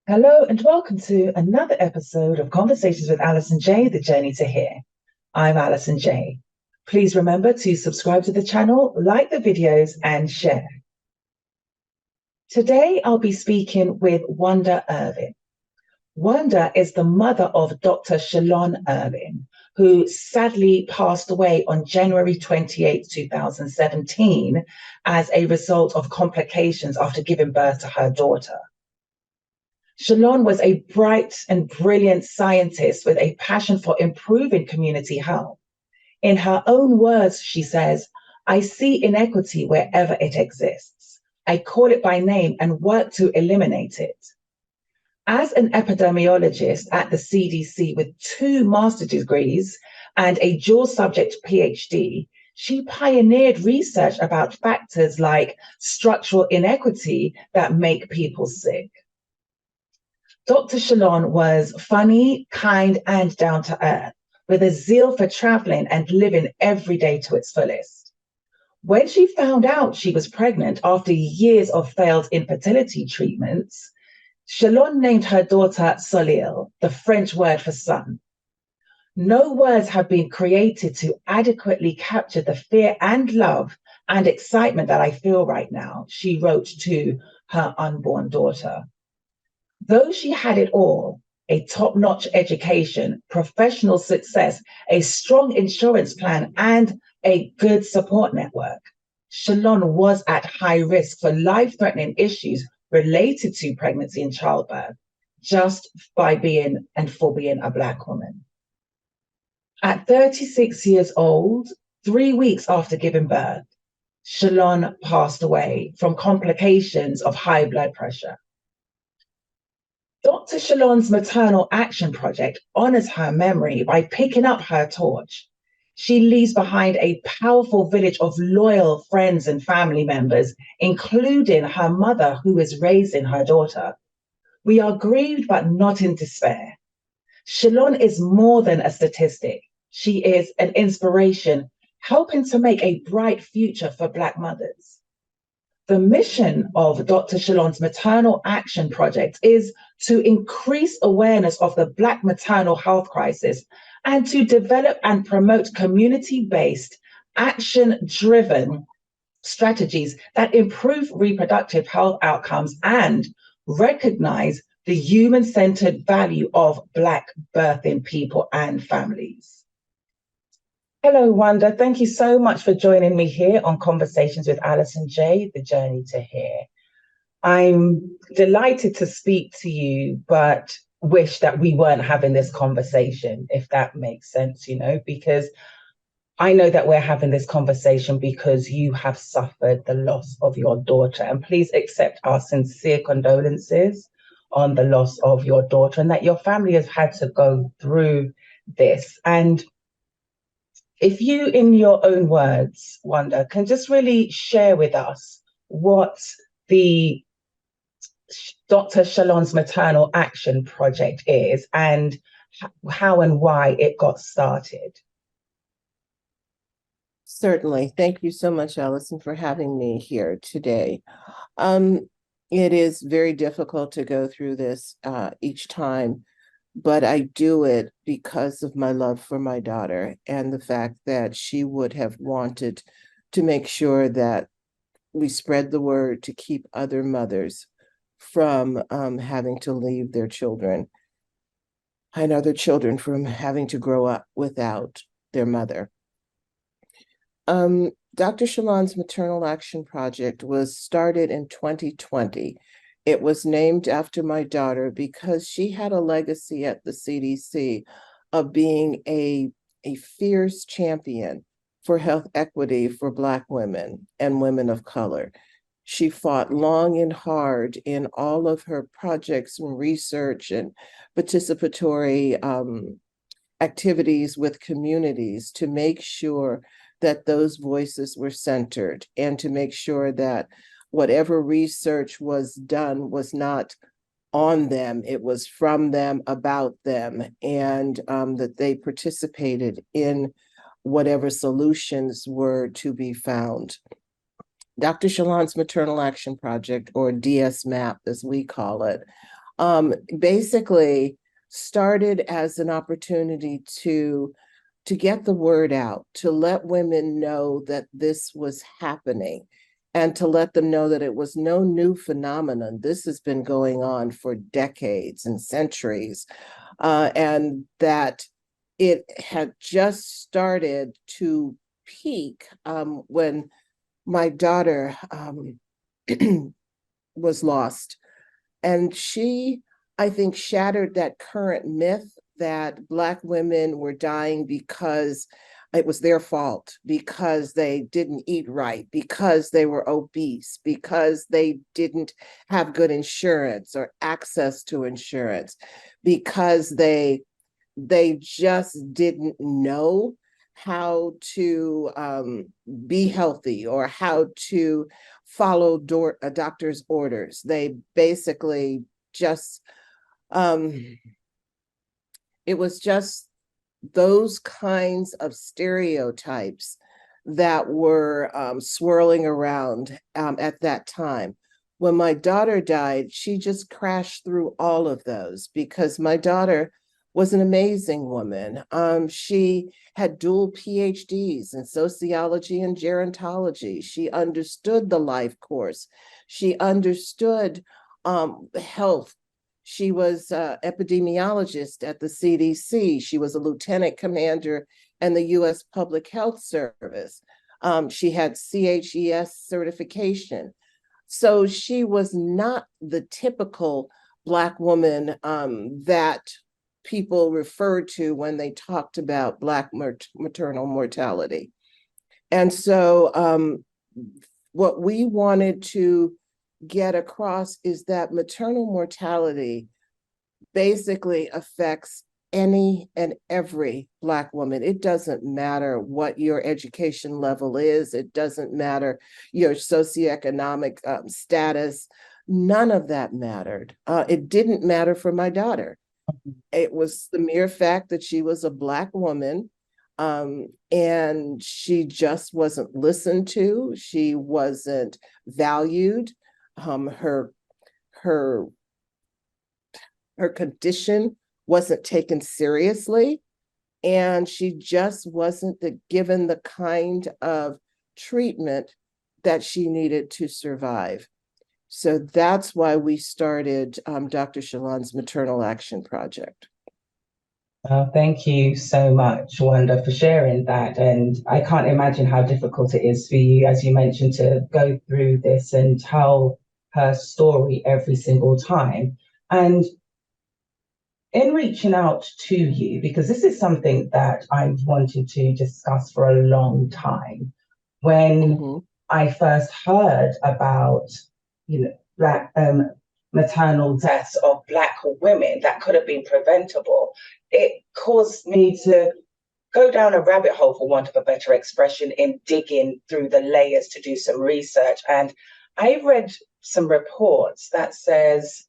Hello and welcome to another episode of Conversations with Alison J, The Journey to Here. I'm Alison J. Please remember to subscribe to the channel, like the videos, and share. Today, I'll be speaking with Wanda Irving. Wanda is the mother of Dr. Shalon Irving, who sadly passed away on January 28, 2017, as a result of complications after giving birth to her daughter. Shalon was a bright and brilliant scientist with a passion for improving community health. In her own words, she says, "I see inequity wherever it exists. I call it by name and work to eliminate it." As an epidemiologist at the CDC with 2 master's degrees and a dual subject PhD, she pioneered research about factors like structural inequity that make people sick. Dr. Shalon was funny, kind, and down to earth, with a zeal for traveling and living every day to its fullest. When she found out she was pregnant after years of failed infertility treatments, Shalon named her daughter Soleil, the French word for sun. No words have been created to adequately capture the fear and love and excitement that I feel right now, she wrote to her unborn daughter. Though she had it all, a top-notch education, professional success, a strong insurance plan, and a good support network, Shalon was at high risk for life-threatening issues related to pregnancy and childbirth, just by being a Black woman. At 36 years old, 3 weeks after giving birth, Shalon passed away from complications of high blood pressure. Dr. Shalon's Maternal Action Project honors her memory by picking up her torch. She leaves behind a powerful village of loyal friends and family members, including her mother, who is raising her daughter. We are grieved, but not in despair. Shalon is more than a statistic. She is an inspiration, helping to make a bright future for Black mothers. The mission of Dr. Shalon's Maternal Action Project is to increase awareness of the Black maternal health crisis and to develop and promote community-based, action-driven strategies that improve reproductive health outcomes and recognize the human-centered value of Black birthing people and families. Hello, Wanda. Thank you so much for joining me here on Conversations with Alison J, The Journey to Here. I'm delighted to speak to you, but wish that we weren't having this conversation, if that makes sense, because I know that we're having this conversation because you have suffered the loss of your daughter. And please accept our sincere condolences on the loss of your daughter and that your family has had to go through this. And if you, in your own words, Wanda, can just really share with us what the Dr. Shalon's Maternal Action Project is and how and why it got started. Certainly. Thank you so much, Alison, for having me here today. It is very difficult to go through this each time, but I do it because of my love for my daughter and the fact that she would have wanted to make sure that we spread the word to keep other mothers from having to leave their children and other children from having to grow up without their mother. Dr. Shalon's Maternal Action Project was started in 2020. It was named after my daughter because she had a legacy at the CDC of being a fierce champion for health equity for Black women and women of color. She fought long and hard in all of her projects and research and participatory activities with communities to make sure that those voices were centered and to make sure that whatever research was done was not on them, it was from them, about them, and that they participated in whatever solutions were to be found. Dr. Shalon's Maternal Action Project, or DSMAP as we call it, basically started as an opportunity to get the word out, to let women know that this was happening, and to let them know that it was no new phenomenon. This has been going on for decades and centuries, and that it had just started to peak when my daughter was lost. And she, I think, shattered that current myth that Black women were dying because it was their fault, because they didn't eat right, because they were obese, because they didn't have good insurance or access to insurance, because they just didn't know how to be healthy or how to follow a doctor's orders. They basically just, it was just those kinds of stereotypes that were swirling around at that time. When my daughter died, she just crashed through all of those, because my daughter was an amazing woman. She had dual PhDs in sociology and gerontology. She understood the life course. She understood health. She was an epidemiologist at the CDC. She was a lieutenant commander in the US Public Health Service. She had CHES certification. So she was not the typical Black woman that people referred to when they talked about Black maternal mortality. And so what we wanted to get across is that maternal mortality basically affects any and every Black woman. It doesn't matter what your education level is. It doesn't matter your socioeconomic status. None of that mattered. It didn't matter for my daughter. It was the mere fact that she was a Black woman, and she just wasn't listened to. She wasn't valued. Her condition wasn't taken seriously, and she just wasn't given the kind of treatment that she needed to survive. So that's why we started Dr. Shalon's Maternal Action Project. Thank you so much, Wanda, for sharing that. And I can't imagine how difficult it is for you, as you mentioned, to go through this and tell her story every single time. And in reaching out to you, because this is something that I've wanted to discuss for a long time, when I first heard about, Black maternal deaths of Black women that could have been preventable, it caused me to go down a rabbit hole, for want of a better expression, in digging through the layers to do some research. And I read some reports that says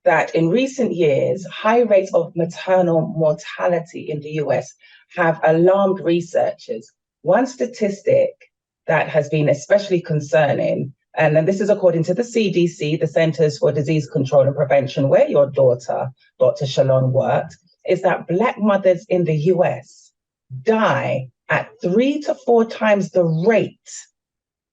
that in recent years, high rates of maternal mortality in the US have alarmed researchers. One statistic that has been especially concerning, and then this is according to the CDC, the Centers for Disease Control and Prevention, where your daughter, Dr. Shalon, worked, is that Black mothers in the US die at 3 to 4 times the rate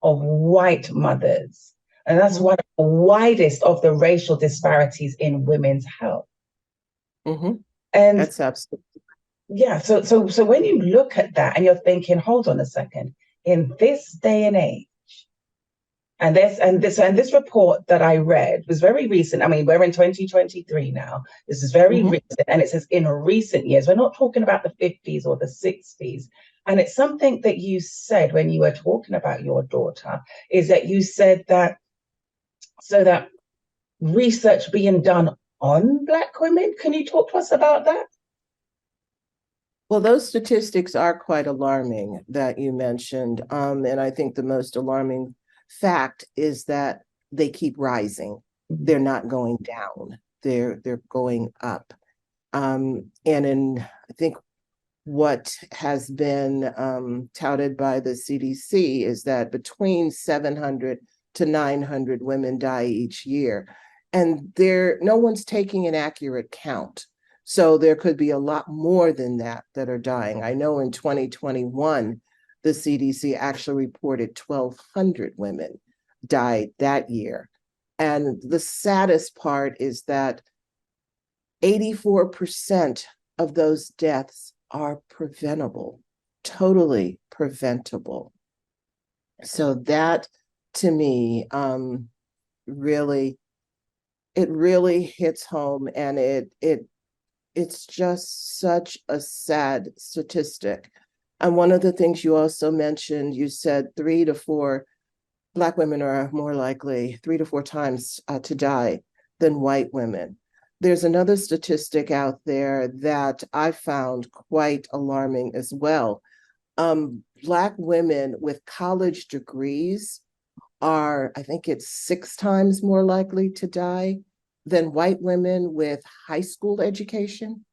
of white mothers. And that's one of the widest of the racial disparities in women's health. And that's absolutely. Yeah, so when you look at that and you're thinking, hold on a second, in this day and age, and this report that I read was very recent. I mean, we're in 2023 now. This is very recent, and it says in recent years. We're not talking about the 50s or the 60s. And it's something that you said when you were talking about your daughter, is that you said that so that research being done on Black women. Can you talk to us about that? Well, those statistics are quite alarming that you mentioned. And I think the most alarming fact is that they keep rising. They're not going down. They're going up. And I think what has been touted by the CDC is that between 700 to 900 women die each year. and no one's taking an accurate count. So there could be a lot more than that are dying. I know in 2021, the CDC actually reported 1,200 women died that year. And the saddest part is that 84% of those deaths are preventable, totally preventable. So that, to me, really hits home, and it's just such a sad statistic. And one of the things you also mentioned, you said 3 to 4 Black women are more likely 3 to 4 times to die than white women. There's another statistic out there that I found quite alarming as well. Black women with college degrees are, I think it's 6 times more likely to die than white women with high school education.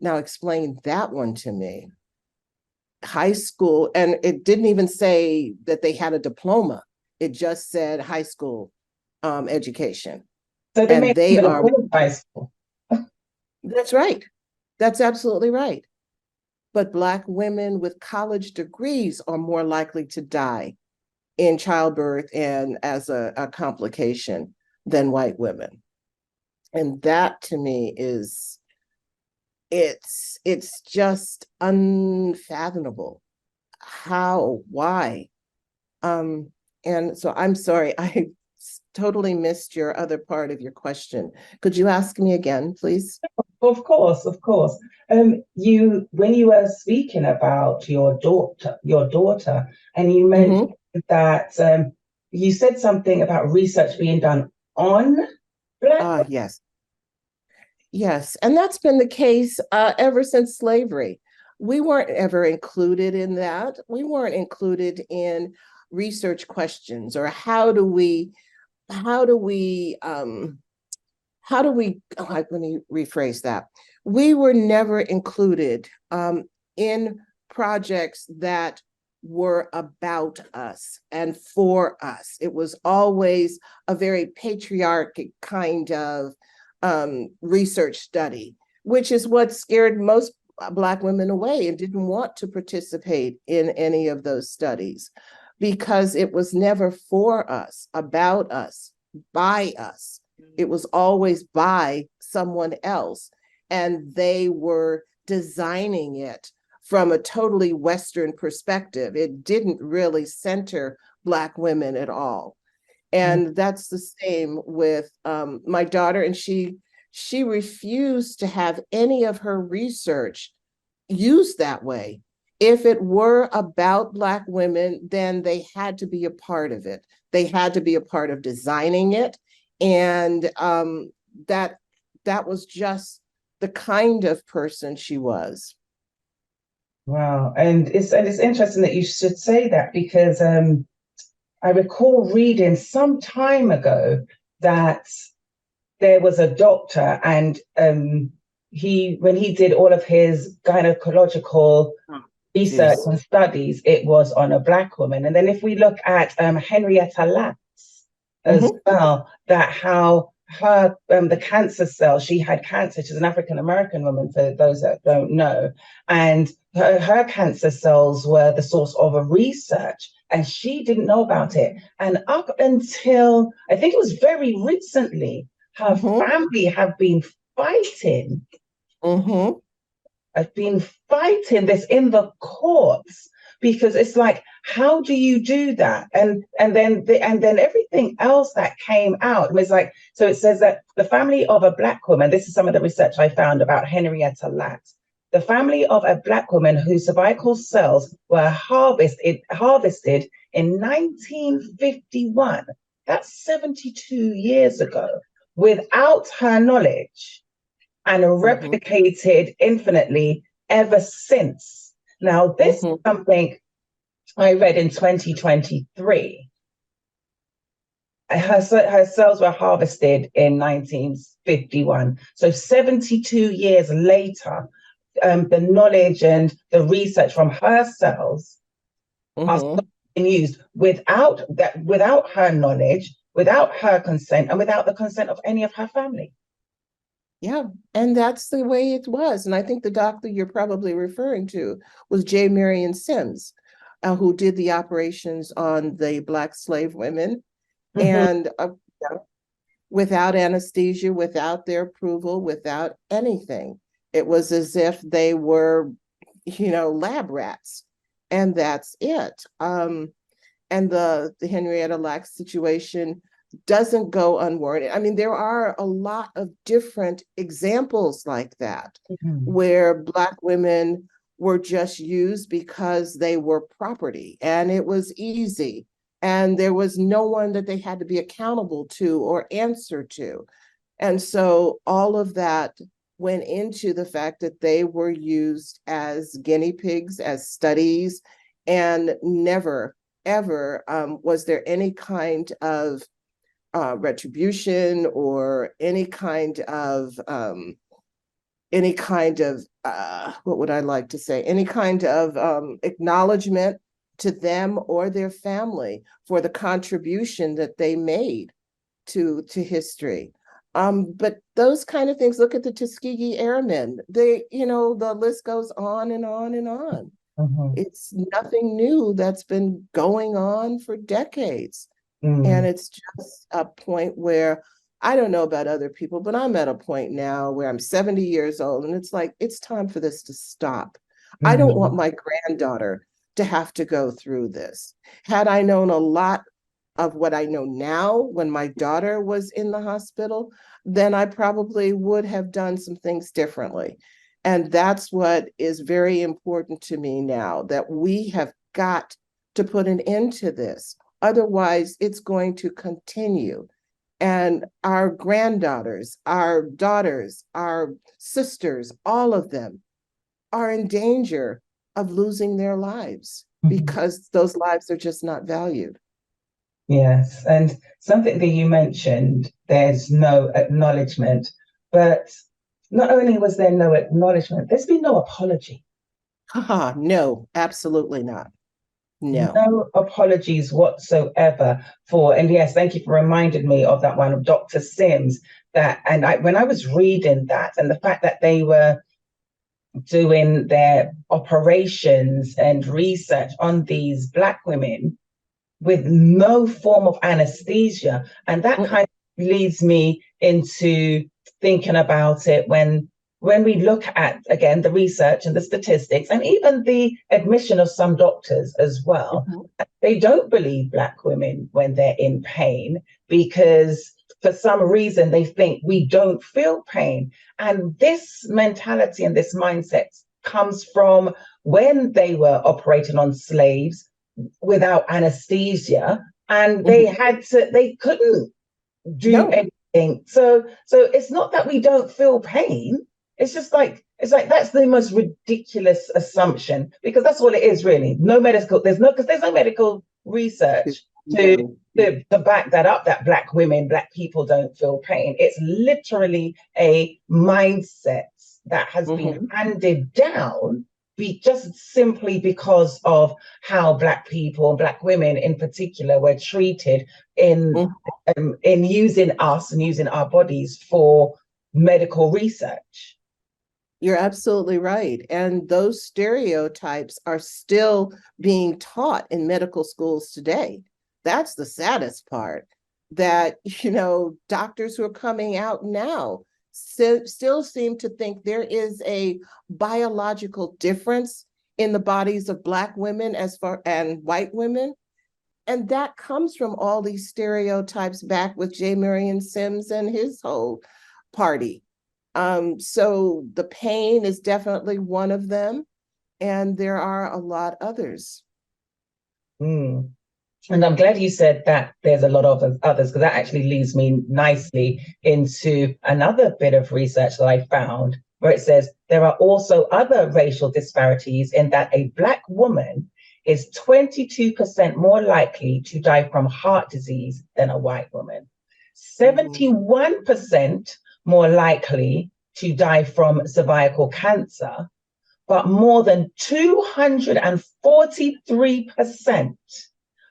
Now explain that one to me. High school, and it didn't even say that they had a diploma. It just said high school education. So they may they even are high school. That's right. That's absolutely right. But Black women with college degrees are more likely to die in childbirth and as a complication than white women. And that, to me, it's just unfathomable. How, why? And so I'm sorry, I totally missed your other part of your question. Could you ask me again, please? Of course, of course. When you were speaking about your daughter, and you mentioned that you said something about research being done on Black. Yes. Yes, and that's been the case ever since slavery. We weren't ever included in that. We weren't included in research questions, or how do we, let me rephrase that. We were never included in projects that were about us and for us. It was always a very patriarchal kind of research study, which is what scared most Black women away and didn't want to participate in any of those studies, because it was never for us, about us, by us. It was always by someone else, and they were designing it from a totally Western perspective. It didn't really center Black women at all. And that's the same with my daughter, and she refused to have any of her research used that way. If it were about Black women, then they had to be a part of it. They had to be a part of designing it, and that was just the kind of person she was. Wow, and it's interesting that you should say that, because I recall reading some time ago that there was a doctor, and when he did all of his gynecological research and studies, it was on a Black woman. And then if we look at Henrietta Lacks as well, that how her the cancer cell, she had cancer. She's an African American woman, for those that don't know, and her cancer cells were the source of a research, and she didn't know about it. And up until I think it was very recently, her family have been fighting. Have been fighting this in the courts, because it's like, how do you do that? And then everything else that came out was like, so it says that the family of a Black woman, this is some of the research I found about Henrietta Lacks, the family of a Black woman whose cervical cells were harvested in 1951, that's 72 years ago, without her knowledge, and replicated infinitely ever since. Now, this is something I read in 2023. Her cells were harvested in 1951. So 72 years later, the knowledge and the research from her cells are still being used without her knowledge, without her consent and without the consent of any of her family. Yeah, and that's the way it was. And I think the doctor you're probably referring to was J. Marion Sims, who did the operations on the Black slave women. Mm-hmm. And without anesthesia, without their approval, without anything. It was as if they were, lab rats. And that's it. And the Henrietta Lacks situation doesn't go unwarranted. I mean, there are a lot of different examples like that, where Black women were just used because they were property and it was easy. And there was no one that they had to be accountable to or answer to. And so all of that went into the fact that they were used as guinea pigs, as studies, and never, ever was there any kind of retribution or any kind of what would I like to say? Any kind of acknowledgement to them or their family for the contribution that they made to history. But those kind of things, look at the Tuskegee Airmen. The list goes on and on and on. Mm-hmm. It's nothing new that's been going on for decades. And it's just a point where I don't know about other people, but I'm at a point now where I'm 70 years old and it's like, it's time for this to stop. I don't want my granddaughter to have to go through this. Had I known a lot of what I know now when my daughter was in the hospital, then I probably would have done some things differently. And that's what is very important to me now, that we have got to put an end to this. Otherwise, it's going to continue. And our granddaughters, our daughters, our sisters, all of them are in danger of losing their lives because those lives are just not valued. Yes, and something that you mentioned, there's no acknowledgement, but not only was there no acknowledgement, there's been no apology. No, absolutely not. No. No apologies whatsoever for, and yes, thank you for reminding me of that one of Dr. Sims, when I was reading that and the fact that they were doing their operations and research on these Black women with no form of anesthesia. And that kind of leads me into thinking about it when we look at, again, the research and the statistics and even the admission of some doctors as well. They don't believe Black women when they're in pain because for some reason they think we don't feel pain. And this mentality and this mindset comes from when they were operating on slaves without anesthesia, and they couldn't do anything. So it's not that we don't feel pain. It's just like that's the most ridiculous assumption, because that's all it is really. There's no medical research to back that up, that Black people don't feel pain. It's literally a mindset that has been handed down just simply because of how Black people, Black women in particular, were treated in using us and using our bodies for medical research. You're absolutely right. And those stereotypes are still being taught in medical schools today. That's the saddest part, that, doctors who are coming out now still seem to think there is a biological difference in the bodies of Black women and white women. And that comes from all these stereotypes back with J. Marion Sims and his whole party. So the pain is definitely one of them, and there are a lot others. And I'm glad you said that there's a lot of others, because that actually leads me nicely into another bit of research that I found, where it says there are also other racial disparities in that a Black woman is 22% more likely to die from heart disease than a white woman, 71% more likely to die from cervical cancer, but more than 243%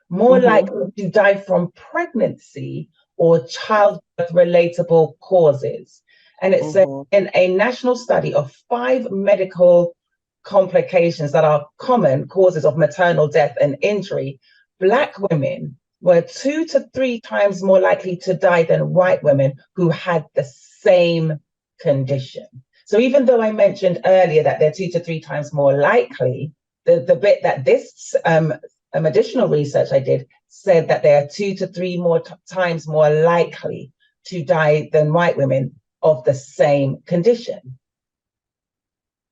more likely to die from pregnancy or childbirth relatable causes. And it said in a national study of 5 medical complications that are common causes of maternal death and injury, Black women were 2 to 3 times more likely to die than white women who had the same condition. So even though I mentioned earlier that they're 2 to 3 times more likely, the bit that this additional research I did said that they are 2 to 3 more times more likely to die than white women of the same condition.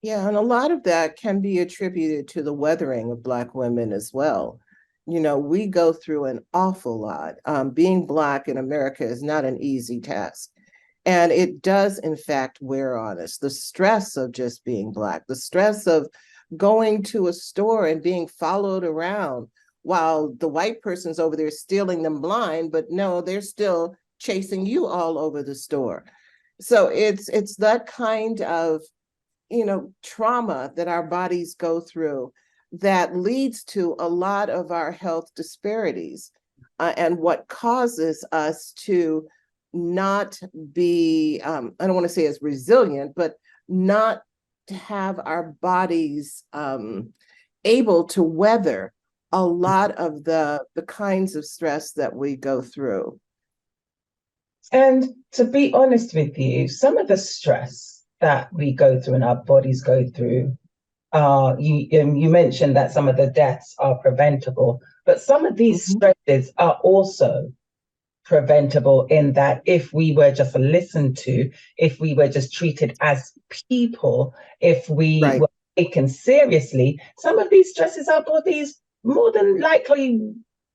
Yeah, and a lot of that can be attributed to the weathering of Black women as well. You know, we go through an awful lot. Being Black in America is not an easy task. And it does, in fact, wear on us. The stress of just being Black, the stress of going to a store and being followed around while the white person's over there stealing them blind, but no, they're still chasing you all over the store. So it's that kind of, you know, trauma that our bodies go through that leads to a lot of our health disparities, and what causes us to not be, I don't want to say as resilient, but not to have our bodies able to weather a lot of the kinds of stress that we go through. And to be honest with you, some of the stress that we go through and our bodies go through, you mentioned that some of the deaths are preventable, but some of these stresses are also preventable in that if we were just listened to, if we were just treated as people, if we were taken seriously, some of these stresses our bodies more than likely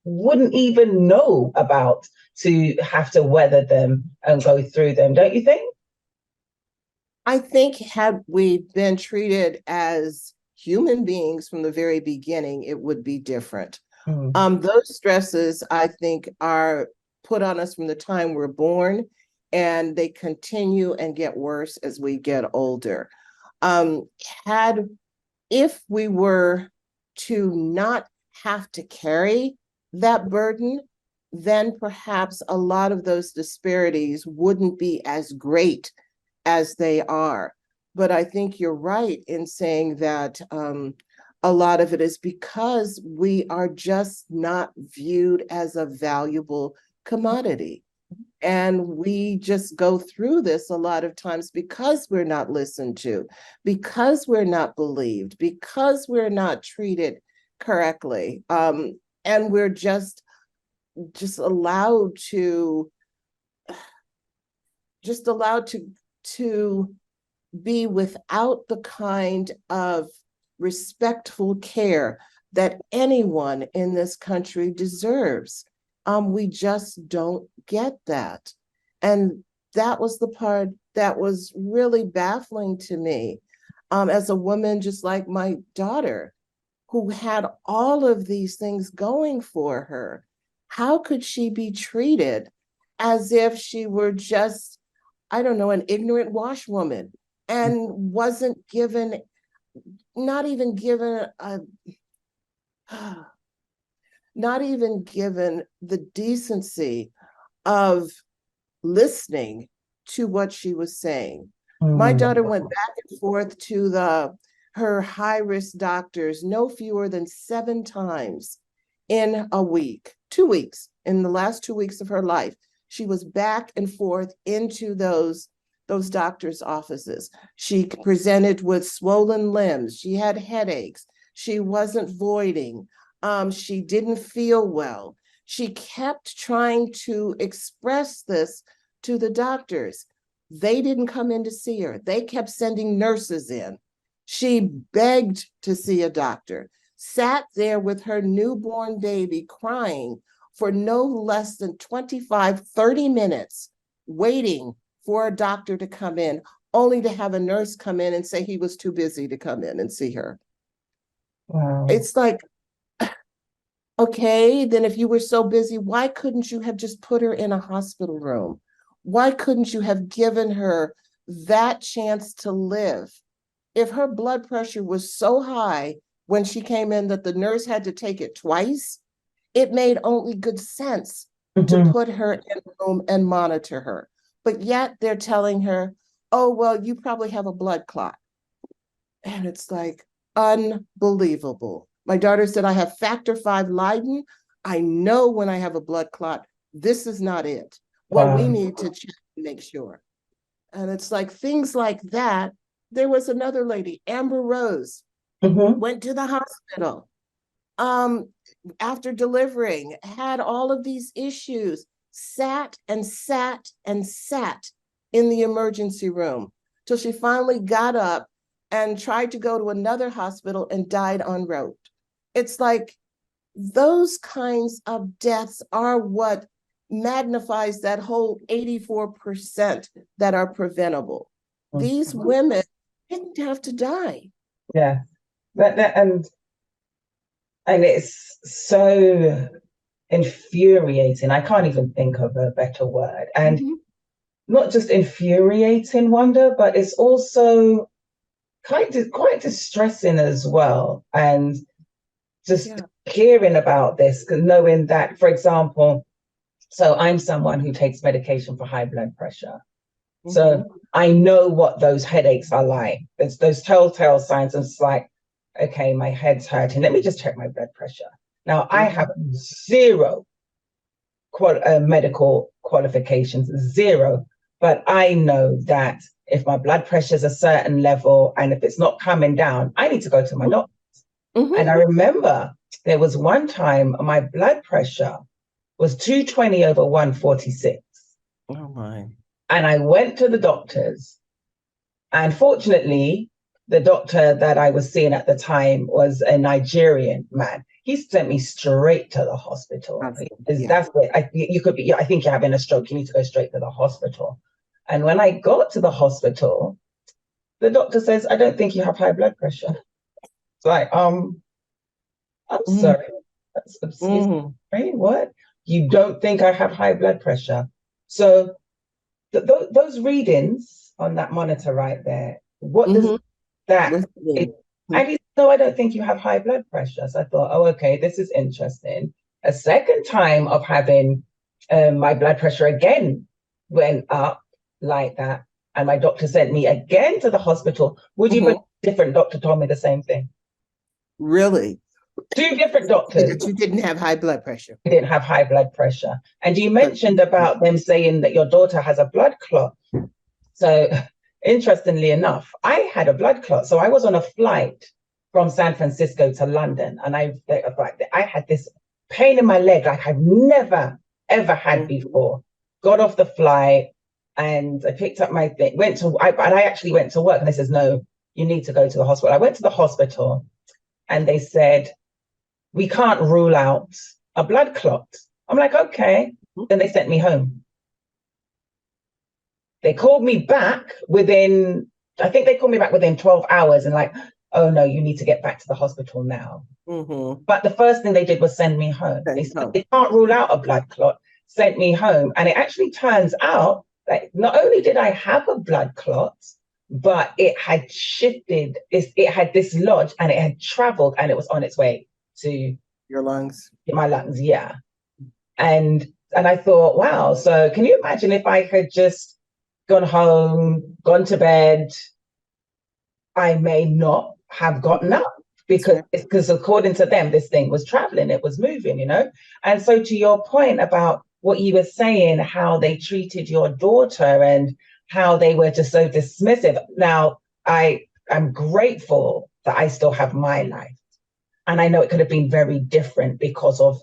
wouldn't even know about to have to weather them and go through them, don't you think? I think had we been treated as human beings from the very beginning, it would be different. Those stresses, I think, are put on us from the time we're born, and they continue and get worse as we get older. If we were to not have to carry that burden, then perhaps a lot of those disparities wouldn't be as great as they are. But I think you're right in saying that a lot of it is because we are just not viewed as a valuable commodity. And we just go through this a lot of times because we're not listened to, because we're not believed, because we're not treated correctly. And we're just allowed to be without the kind of respectful care that anyone in this country deserves. We just don't get that. And that was the part that was really baffling to me, as a woman just like my daughter, who had all of these things going for her. How could she be treated as if she were just, I don't know, an ignorant washwoman, and wasn't given, not even given the decency of listening to what she was saying. My daughter went back and forth to her high-risk doctors no fewer than 7 times in a week, 2 weeks, in the last 2 weeks of her life. She was back and forth into those doctors' offices. She presented with swollen limbs. She had headaches. She wasn't voiding. She didn't feel well. She kept trying to express this to the doctors. They didn't come in to see her. They kept sending nurses in. She begged to see a doctor, sat there with her newborn baby crying for no less than 25, 30 minutes, waiting for a doctor to come in, only to have a nurse come in and say he was too busy to come in and see her. Wow. It's like, okay, then if you were so busy, why couldn't you have just put her in a hospital room? Why couldn't you have given her that chance to live? If her blood pressure was so high when she came in that the nurse had to take it twice, it made only good sense to put her in a room and monitor her. But yet they're telling her, oh, well, you probably have a blood clot. And it's like unbelievable. My daughter said, I have factor V Leiden. I know when I have a blood clot, this is not it. Well, we need to check and make sure. And it's like things like that. There was another lady, Amber Rose, went to the hospital after delivering, had all of these issues, sat and sat and sat in the emergency room till she finally got up and tried to go to another hospital and died en route. It's like those kinds of deaths are what magnifies that whole 84% that are preventable. These women didn't have to die. Yeah, and it's so infuriating. I can't even think of a better word. And not just infuriating, Wanda, but it's also quite distressing as well. And just hearing about this, knowing that, for example, so I'm someone who takes medication for high blood pressure. So I know what those headaches are like. It's those telltale signs. It's like, okay, my head's hurting. Let me just check my blood pressure. Now, I have zero medical qualifications, zero. But I know that if my blood pressure is a certain level and if it's not coming down, I need to go to my doctor. And I remember there was one time my blood pressure was 220 over 146. Oh my. And I went to the doctors. And fortunately, the doctor that I was seeing at the time was a Nigerian man. He sent me straight to the hospital. That's it. I think you're having a stroke. You need to go straight to the hospital. And when I got to the hospital, the doctor says, I don't think you have high blood pressure. It's like, I'm sorry. Excuse me, what? You don't think I have high blood pressure? So those readings on that monitor right there, what does that mean? And he said, no, I don't think you have high blood pressure. So I thought, oh, okay, this is interesting. A second time of having my blood pressure again went up like that. And my doctor sent me again to the hospital. Would you believe a different doctor told me the same thing? Really? Two different doctors. That you didn't have high blood pressure. I didn't have high blood pressure. And you mentioned about them saying that your daughter has a blood clot. So interestingly enough, I had a blood clot. So I was on a flight from San Francisco to London. And I had this pain in my leg like I've never, ever had before. Got off the flight and I picked up my thing, I actually went to work and they says, no, you need to go to the hospital. I went to the hospital and they said, we can't rule out a blood clot. I'm like, okay. Then they sent me home. They called me back within 12 hours and like, oh no, you need to get back to the hospital now. But the first thing they did was send me home. They said they can't rule out a blood clot, sent me home. And it actually turns out that not only did I have a blood clot, but it had shifted, it had dislodged and it had traveled and it was on its way to your lungs. My lungs, yeah. And I thought, wow, so can you imagine if I had just gone home, gone to bed, I may not have gotten up because according to them, this thing was traveling, it was moving, you know? And so to your point about what you were saying, how they treated your daughter and how they were just so dismissive. Now, I'm grateful that I still have my life. And I know it could have been very different because of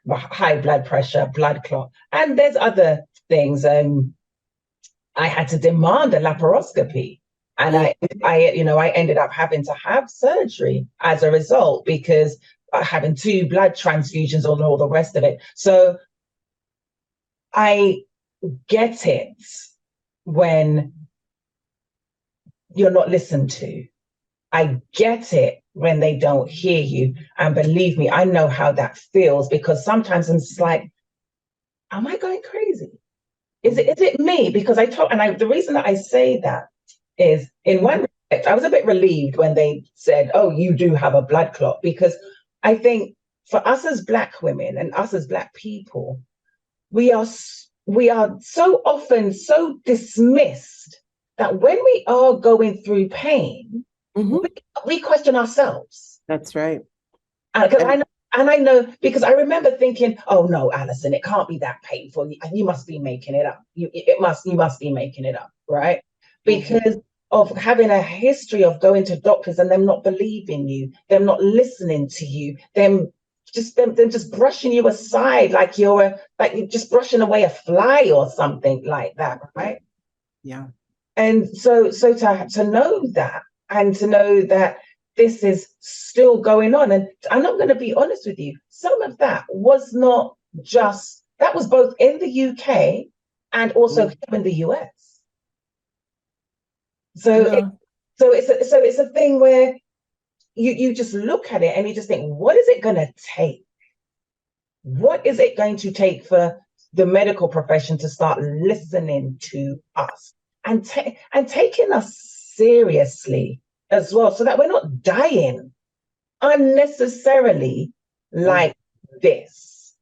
high blood pressure, blood clot. And there's other things. I had to demand a laparoscopy. And I ended up having to have surgery as a result because having 2 blood transfusions and all the rest of it. So I get it when you're not listened to. I get it when they don't hear you. And believe me, I know how that feels because sometimes I'm just like, am I going crazy? Is it me? Because the reason that I say that is in one respect, I was a bit relieved when they said, oh, you do have a blood clot, because I think for us as Black women and us as Black people, we are so often so dismissed that when we are going through pain, we question ourselves. That's right. Because I know, because I remember thinking, oh no, Alison, it can't be that painful. You must be making it up. You must be making it up, right? Because of having a history of going to doctors and them not believing you, them not listening to you, them just brushing you aside like you're just brushing away a fly or something like that, right? Yeah. And so to know that, and to know that this is still going on, and I'm not going to be honest with you, some of that was not just, that was both in the UK and also here in the US. So it's a thing where you just look at it and you just think, what is it going to take? What is it going to take for the medical profession to start listening to us and taking us seriously as well, so that we're not dying unnecessarily like this?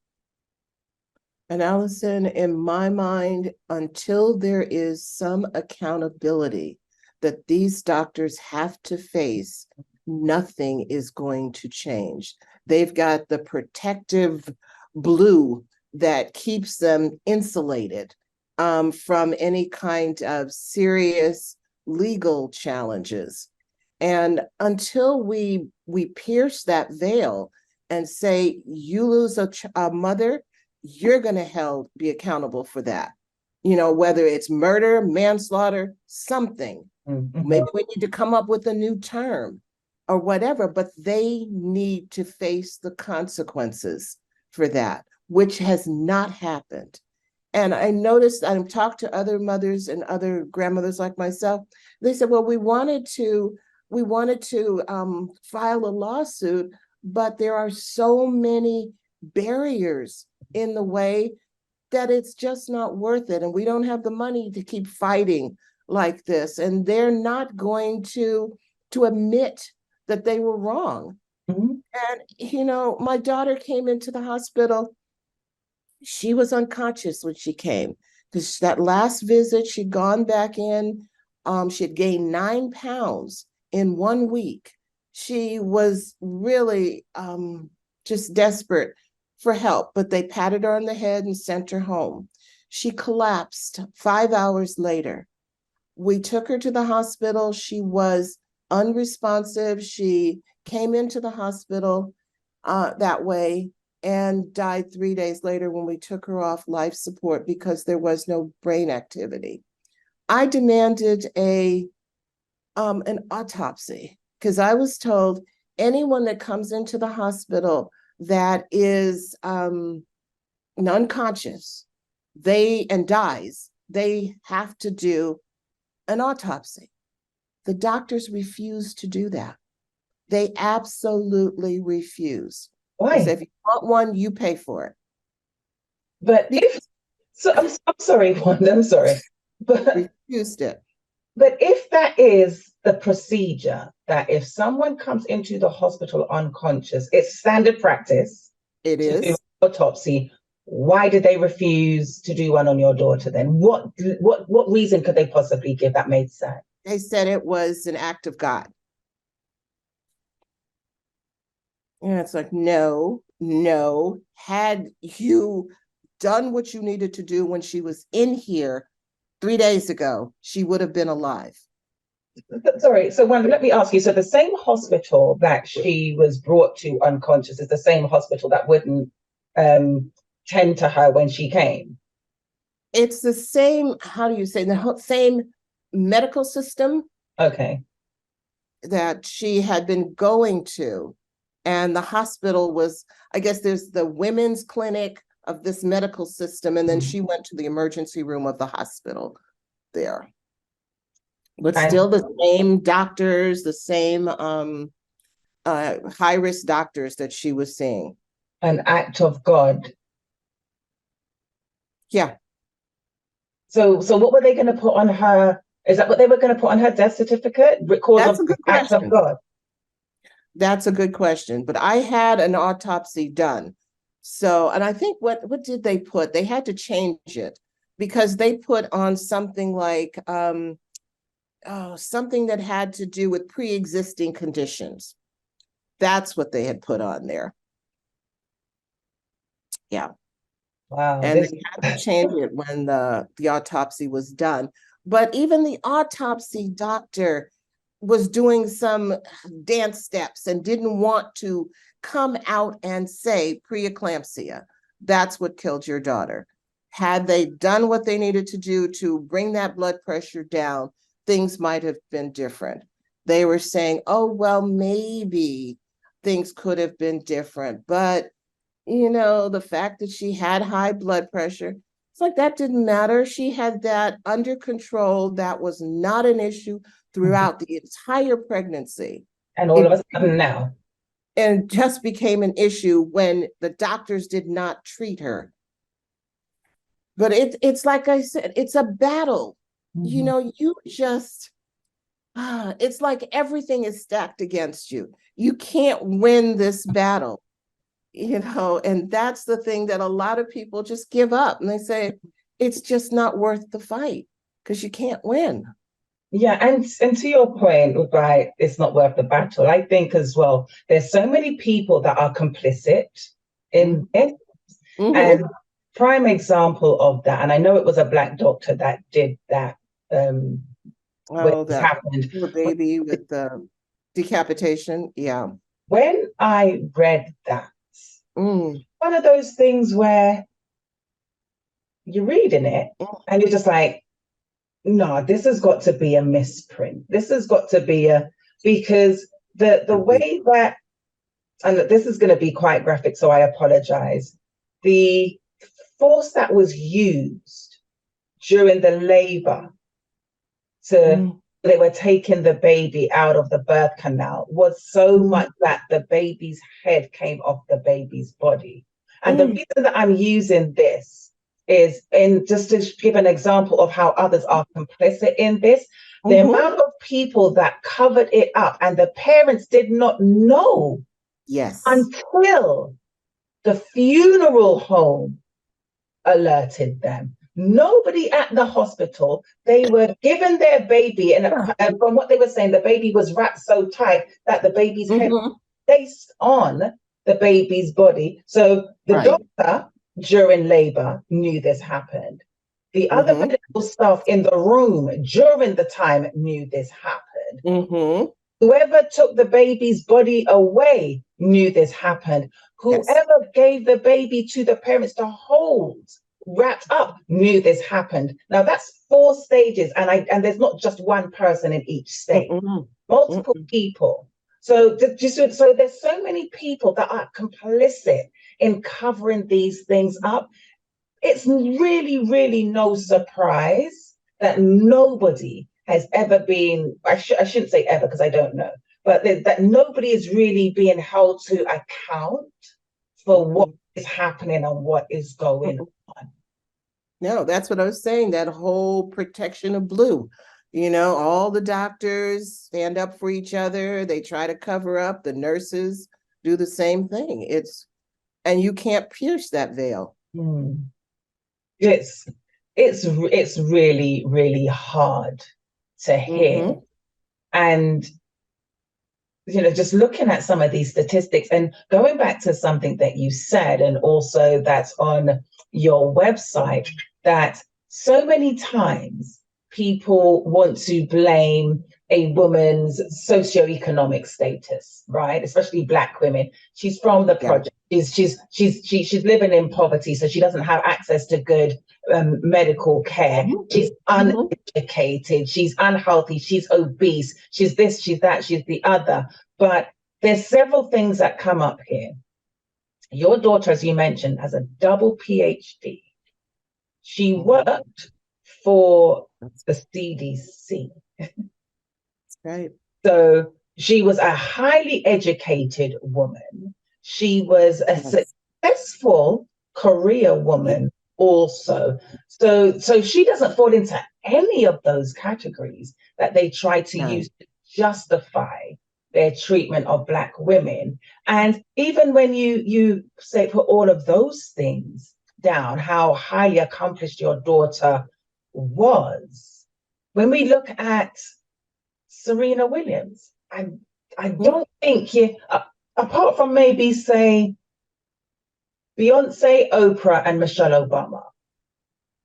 And Alison, in my mind, until there is some accountability that these doctors have to face, nothing is going to change. They've got the protective blue that keeps them insulated from any kind of serious legal challenges. And until we pierce that veil and say, you lose a mother, you're going to be accountable for that. You know, whether it's murder, manslaughter, something. Maybe we need to come up with a new term or whatever, but they need to face the consequences for that, which has not happened. And I noticed, I've talked to other mothers and other grandmothers like myself. They said, well, we wanted to file a lawsuit, but there are so many barriers in the way that it's just not worth it. And we don't have the money to keep fighting like this. And they're not going to admit that they were wrong. And, you know, my daughter came into the hospital. She was unconscious when she came, because that last visit, she'd gone back in. She'd gained 9 pounds in 1 week. She was really just desperate for help, but they patted her on the head and sent her home. She collapsed 5 hours later. We took her to the hospital. She was unresponsive. She came into the hospital that way and died 3 days later when we took her off life support because there was no brain activity. I demanded an autopsy because I was told anyone that comes into the hospital that is unconscious, and dies, they have to do an autopsy. The doctors refuse to do that. They absolutely refuse. Why? They say, if you want one, you pay for it. But I'm sorry, Wanda, I'm sorry. But refused it. But if that is the procedure, that if someone comes into the hospital unconscious, it's standard practice. It is. Do an autopsy. Why did they refuse to do one on your daughter then? What reason could they possibly give that made sense? They said it was an act of God. And it's like, no. Had you done what you needed to do when she was in here 3 days ago, she would have been alive. Sorry, so Wanda, let me ask you, so the same hospital that she was brought to unconscious is the same hospital that wouldn't tend to her when she came? It's the same, how do you say, the same medical system. Okay. That she had been going to. And the hospital was, I guess there's the women's clinic of this medical system, and then she went to the emergency room of the hospital there. But still the same doctors, the same high-risk doctors that she was seeing. An act of God. Yeah. So what were they going to put on her? Is that what they were going to put on her death certificate? Cause That's of a good act question. of God. That's a good question. But I had an autopsy done. So, and I think what did they put? They had to change it because they put on something like something that had to do with pre-existing conditions. That's what they had put on there. Yeah. Wow, And they had to change it when the autopsy was done. But even the autopsy doctor was doing some dance steps and didn't want to come out and say preeclampsia. That's what killed your daughter. Had they done what they needed to do to bring that blood pressure down, things might have been different. They were saying, oh, well, maybe things could have been different. But, the fact that she had high blood pressure, it's like that didn't matter. She had that under control. That was not an issue throughout the entire pregnancy. and all of a sudden now. And just became an issue when the doctors did not treat her. But it's like I said, it's a battle. You just, it's like everything is stacked against you. You can't win this battle, and that's the thing that a lot of people just give up. And they say, it's just not worth the fight because you can't win. Yeah, and to your point, right, it's not worth the battle. I think as well, there's so many people that are complicit in this. And prime example of that, and I know it was a Black doctor that did that when this happened. The baby with the decapitation. Yeah. When I read that, one of those things where you're reading it and you're just like, no, this has got to be a misprint. This has got to be because the way that, and this is going to be quite graphic, so I apologize. The force that was used during the labor they were taking the baby out of the birth canal was so much that the baby's head came off the baby's body. And the reason that I'm using this is just to give an example of how others are complicit in this. The amount of people that covered it up and the parents did not know until the funeral home alerted them. Nobody at the hospital, they were given their baby, and from what they were saying, the baby was wrapped so tight that the baby's head was placed on the baby's body. So the doctor during labor knew this happened. The other medical staff in the room during the time knew this happened. Whoever took the baby's body away knew this happened. Whoever gave the baby to the parents to hold, wrapped up, knew this happened. Now that's 4 stages, and there's not just one person in each stage, multiple people. So there's so many people that are complicit in covering these things up. It's really, really no surprise that nobody has ever been, I shouldn't say ever because I don't know, but that nobody is really being held to account for what is happening and what is going on. No, that's what I was saying, that whole protection of blue. All the doctors stand up for each other. They try to cover up. The nurses do the same thing. And you can't pierce that veil. It's really, really hard to hear. And just looking at some of these statistics and going back to something that you said, and also that's on your website, that so many times people want to blame a woman's socioeconomic status, right? Especially Black women. She's from the project. She's living in poverty, so she doesn't have access to good medical care. She's uneducated. She's unhealthy. She's obese. She's this. She's that. She's the other. But there's several things that come up here. Your daughter, as you mentioned, has a double PhD. She worked for the CDC. That's right. So she was a highly educated woman. She was a successful career woman also. So she doesn't fall into any of those categories that they try to use to justify their treatment of Black women. And even when you say put all of those things down, how highly accomplished your daughter was, when we look at Serena Williams, I don't think you, apart from maybe say Beyonce, Oprah, and Michelle Obama,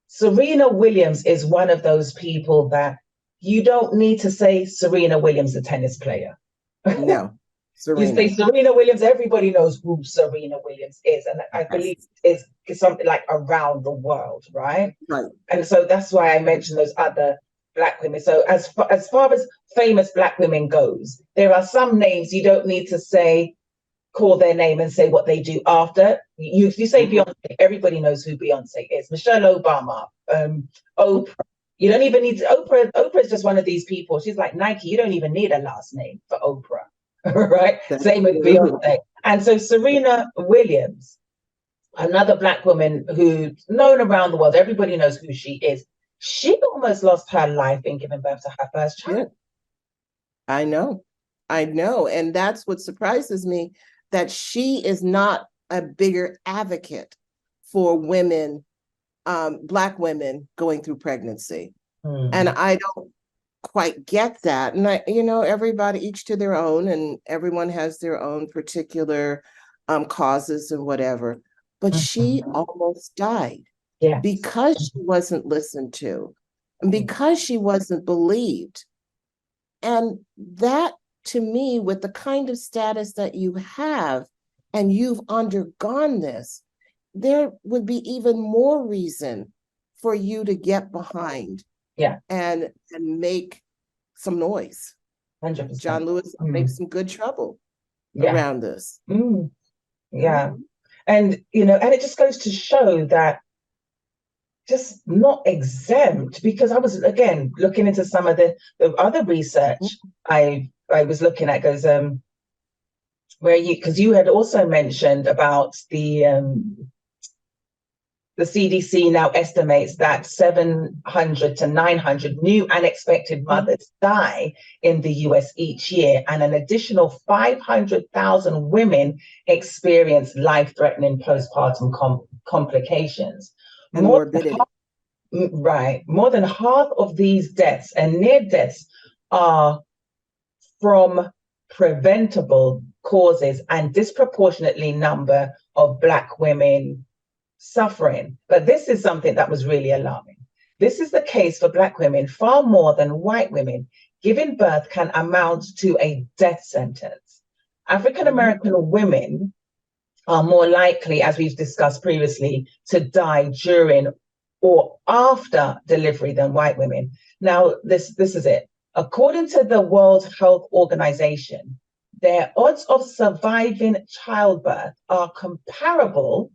Serena Williams is one of those people that you don't need to say Serena Williams, a tennis player. No, You say Serena. Serena Williams, everybody knows who Serena Williams is. And I believe is something like around the world, right? Right. And so that's why I mentioned those other Black women. So as far as famous Black women goes, there are some names you don't need to say, call their name and say what they do after. You say Beyonce, everybody knows who Beyonce is. Michelle Obama, Oprah. You don't even need to, Oprah is just one of these people. She's like Nike. You don't even need a last name for Oprah. Right? That's Same with Beyonce. And so Serena Williams, another Black woman who's known around the world, everybody knows who she is. She almost lost her life in giving birth to her first child. Yeah. I know. And that's what surprises me, that she is not a bigger advocate for women, Black women going through pregnancy. And I don't quite get that. And everybody, each to their own, and everyone has their own particular causes and whatever. But she almost died because she wasn't listened to, and because she wasn't believed. And that, to me, with the kind of status that you have, and you've undergone this, there would be even more reason for you to get behind and make some noise. 100%. John Lewis makes some good trouble around this. Yeah. And, and it just goes to show that just not exempt, because I was, again, looking into some of the other research I was looking at, goes, because you had also mentioned about the CDC now estimates that 700 to 900 new unexpected mothers die in the US each year, and an additional 500,000 women experience life-threatening postpartum complications. And morbidity. More than half of these deaths and near deaths are from preventable causes, and disproportionately number of Black women suffering. But this is something that was really alarming. This is the case for Black women far more than white women. Giving birth can amount to a death sentence. African American women are more likely, as we've discussed previously, to die during or after delivery than white women. Now, this is it. According to the World Health Organization, their odds of surviving childbirth are comparable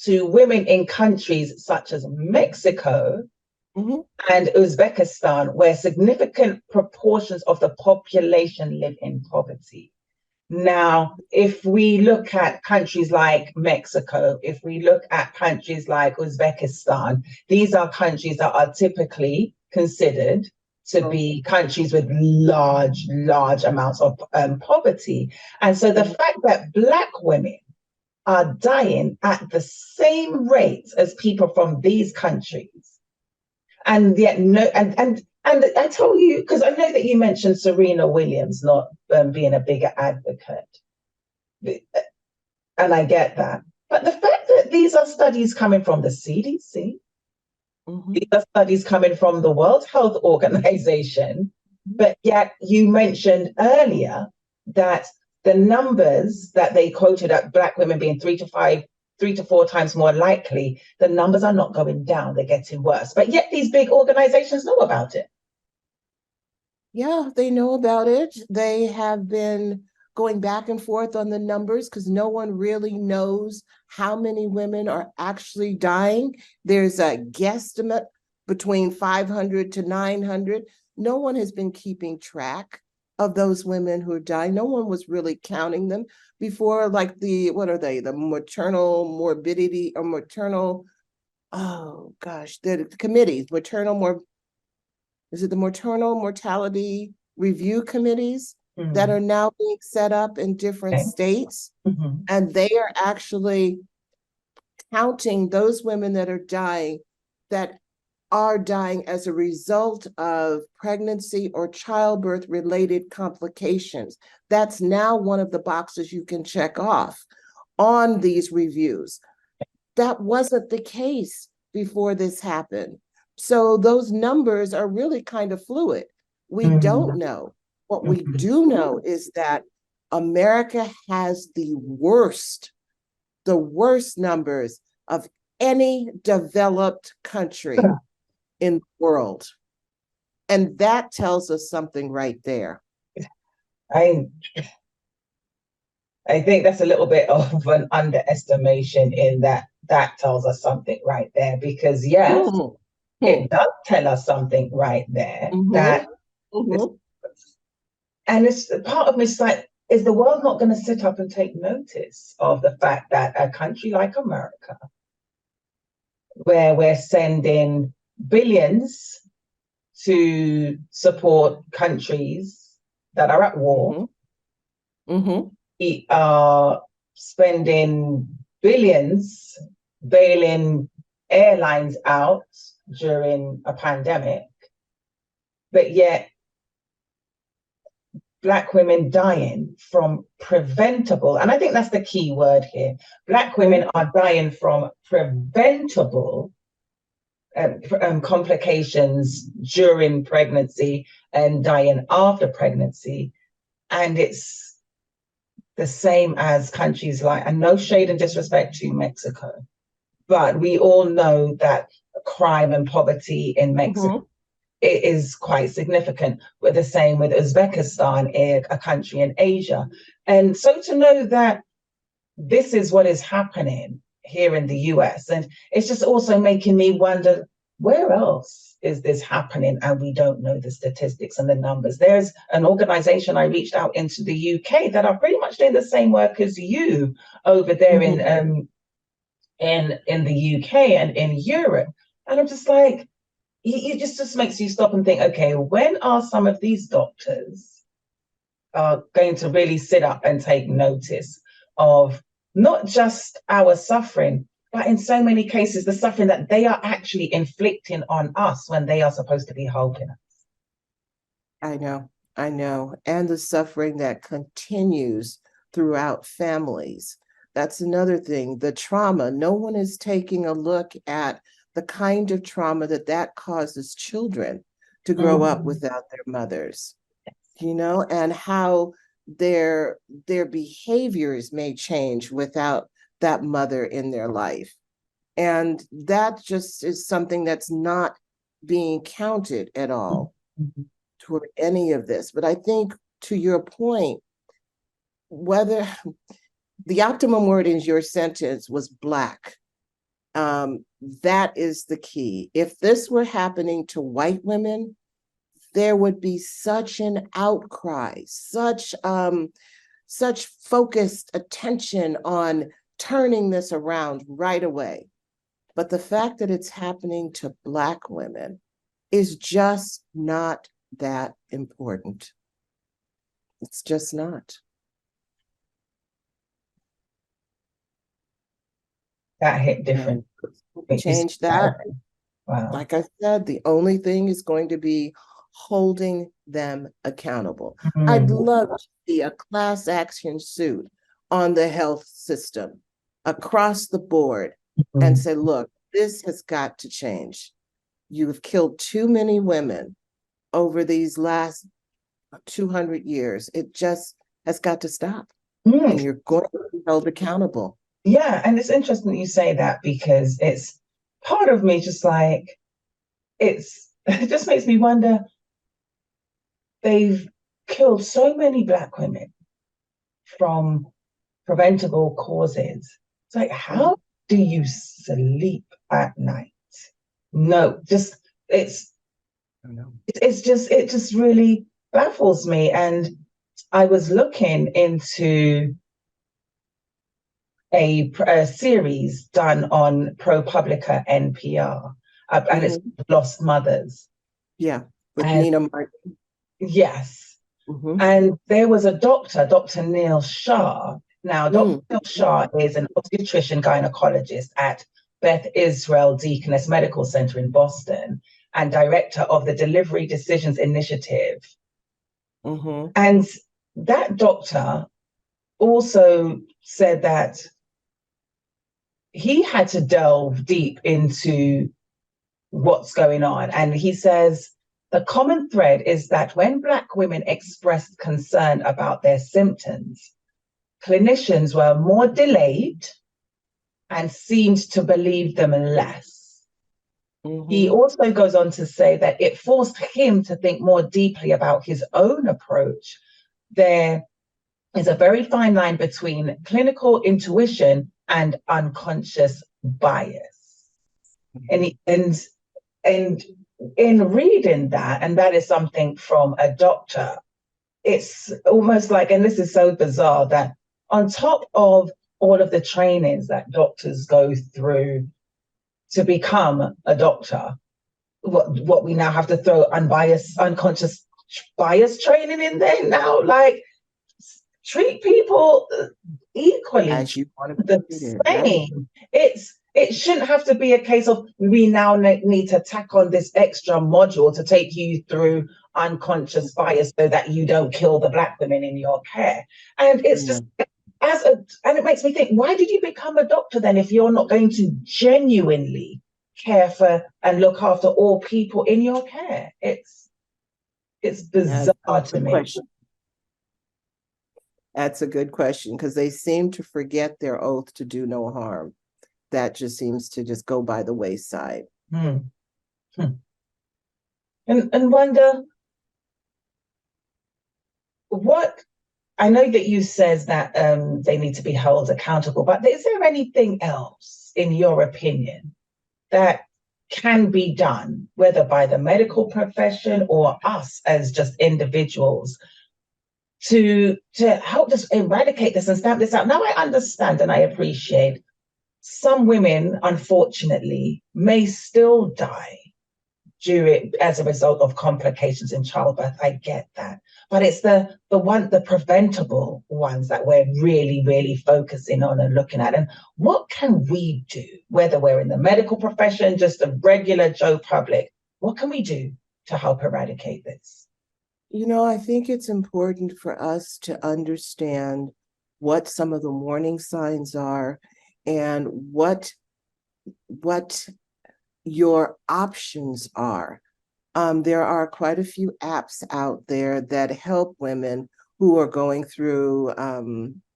to women in countries such as Mexico and Uzbekistan, where significant proportions of the population live in poverty. Now, if we look at countries like Mexico, if we look at countries like Uzbekistan, these are countries that are typically considered to be countries with large amounts of poverty. And so the fact that Black women are dying at the same rate as people from these countries, and yet and I told you, because I know that you mentioned Serena Williams not being a bigger advocate, and I get that, but the fact that these are studies coming from the CDC, these are studies coming from the World Health Organization, but yet you mentioned earlier that the numbers that they quoted at Black women being 3 to 4 times more likely, the numbers are not going down, they're getting worse. But yet these big organizations know about it. Yeah, they know about it. They have been going back and forth on the numbers because no one really knows how many women are actually dying. There's a guesstimate between 500 to 900. No one has been keeping track of those women who are dying. No one was really counting them before, like the maternal morbidity or maternal, the committees, is it the maternal mortality review committees? that are now being set up in different states. And they are actually counting those women that are dying as a result of pregnancy or childbirth related complications. That's now one of the boxes you can check off on these reviews. That wasn't the case before this happened. So those numbers are really kind of fluid. We don't know. What we do know is that America has the worst numbers of any developed country in the world. And that tells us something right there. I think that's a little bit of an underestimation in that tells us something right there, because yes, it does tell us something right there that and it's part of me is like, is the world not going to sit up and take notice of the fact that a country like America, where we're sending billions to support countries that are at war, we are spending billions bailing airlines out during a pandemic, but yet Black women dying from preventable, and I think that's the key word here, Black women are dying from preventable complications during pregnancy and dying after pregnancy. And it's the same as countries like, and no shade and disrespect to Mexico, but we all know that crime and poverty in Mexico it is quite significant. We're the same with Uzbekistan, a country in Asia. And so to know that this is what is happening here in the US, and it's just also making me wonder, where else is this happening and we don't know the statistics and the numbers? There's an organization I reached out into the UK that are pretty much doing the same work as you over there in the UK and in Europe. And I'm just like, it just makes you stop and think, okay, when are some of these doctors going to really sit up and take notice of not just our suffering, but in so many cases, the suffering that they are actually inflicting on us when they are supposed to be helping us? I know. And the suffering that continues throughout families. That's another thing, the trauma. No one is taking a look at the kind of trauma that causes children to grow up without their mothers, and how their behaviors may change without that mother in their life. And that just is something that's not being counted at all toward any of this. But I think, to your point, whether the optimum word in your sentence was Black, that is the key. If this were happening to white women, there would be such an outcry, such focused attention on turning this around right away. But the fact that it's happening to Black women is just not that important. It's just not. That hit different. Change that. Wow. Like I said, the only thing is going to be holding them accountable. I'd love to see a class action suit on the health system across the board and say, look, this has got to change. You have killed too many women over these last 200 years. It just has got to stop. And you're going to be held accountable. Yeah, and it's interesting that you say that, because it's part of me just like, it just makes me wonder, they've killed so many Black women from preventable causes. It's like, how do you sleep at night? No, just it just really baffles me. And I was looking into a series done on ProPublica NPR, and it's Lost Mothers. Yeah, with and, Nina Martin. Yes. Mhm. And there was a doctor, Dr. Neil Shah. Now, Dr. Neil Shah is an obstetrician gynecologist at Beth Israel Deaconess Medical Center in Boston and director of the Delivery Decisions Initiative. Mhm. And that doctor also said that he had to delve deep into what's going on. And he says the common thread is that when Black women expressed concern about their symptoms, clinicians were more delayed and seemed to believe them less. He also goes on to say that it forced him to think more deeply about his own approach. There is a very fine line between clinical intuition and unconscious bias. And in reading that, and that is something from a doctor, it's almost like, and this is so bizarre, that on top of all of the trainings that doctors go through to become a doctor, what we now have to throw unbiased, unconscious bias training in there now, like treat people equally, as you want to be the treated, same. Right? It shouldn't have to be a case of we now need to tack on this extra module to take you through unconscious bias so that you don't kill the Black women in your care. And it's just and it makes me think, why did you become a doctor then if you're not going to genuinely care for and look after all people in your care? It's bizarre to me. Question. That's a good question, because they seem to forget their oath to do no harm. That just seems to just go by the wayside. And wonder what, I know that you says that they need to be held accountable, but is there anything else, in your opinion, that can be done, whether by the medical profession or us as just individuals, to help us eradicate this and stamp this out? Now, I understand and I appreciate some women, unfortunately, may still die as a result of complications in childbirth. I get that. But it's the preventable ones that we're really, really focusing on and looking at. And what can we do, whether we're in the medical profession, just a regular Joe public, what can we do to help eradicate this? I think it's important for us to understand what some of the warning signs are and what your options are. There are quite a few apps out there that help women who are going through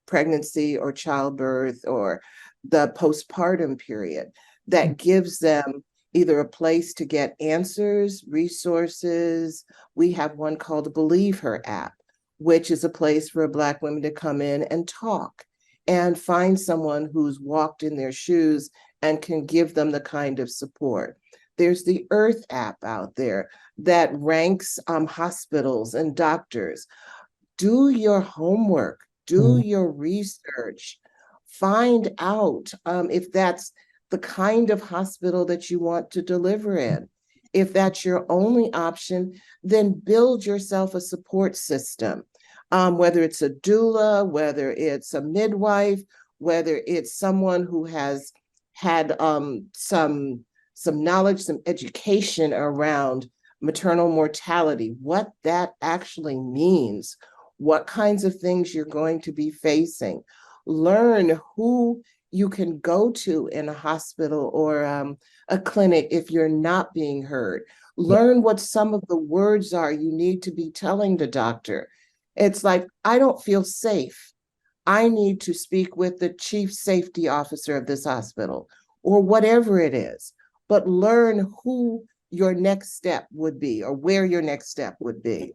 pregnancy or childbirth or the postpartum period that gives them either a place to get answers, resources. We have one called the Believe Her app, which is a place for Black women to come in and talk and find someone who's walked in their shoes and can give them the kind of support. There's the Earth app out there that ranks hospitals and doctors. Do your homework, do your research, find out if that's the kind of hospital that you want to deliver in. If that's your only option, then build yourself a support system, whether it's a doula, whether it's a midwife, whether it's someone who has had some knowledge, some education around maternal mortality, what that actually means, what kinds of things you're going to be facing. Learn who you can go to in a hospital or a clinic if you're not being heard. Learn what some of the words are you need to be telling the doctor. It's like, I don't feel safe. I need to speak with the chief safety officer of this hospital or whatever it is. But learn who your next step would be or where your next step would be.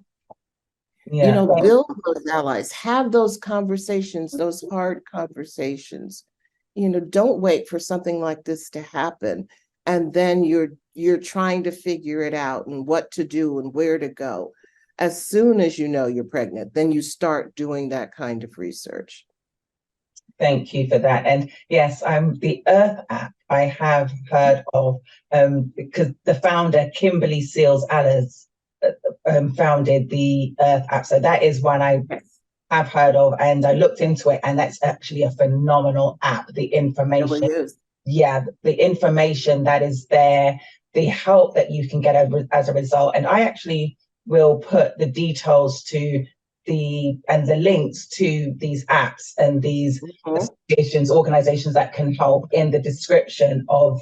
Build those allies, have those conversations, those hard conversations. Don't wait for something like this to happen. And then you're trying to figure it out and what to do and where to go. As soon as you know you're pregnant, then you start doing that kind of research. Thank you for that. And yes, the Earth app I have heard of because the founder, Kimberly Seals Allers, founded the Earth app. So that is one I have heard of, and I looked into it, and that's actually a phenomenal app. The information, It really is. yeah, the information that is there, the help that you can get as a result. And I actually will put the details to the links to these apps and these associations, organizations that can help in the description of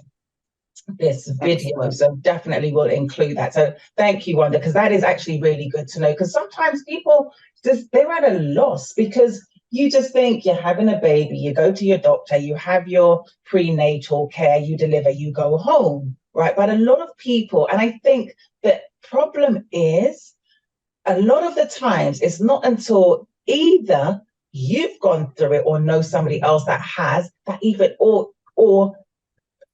this video. Excellent. So definitely will include that. So thank you, Wanda, because that is actually really good to know, because sometimes people they're at a loss, because you just think you're having a baby, you go to your doctor, you have your prenatal care, you deliver, you go home, right? But a lot of people, and I think the problem is a lot of the times it's not until either you've gone through it or know somebody else that has, that even or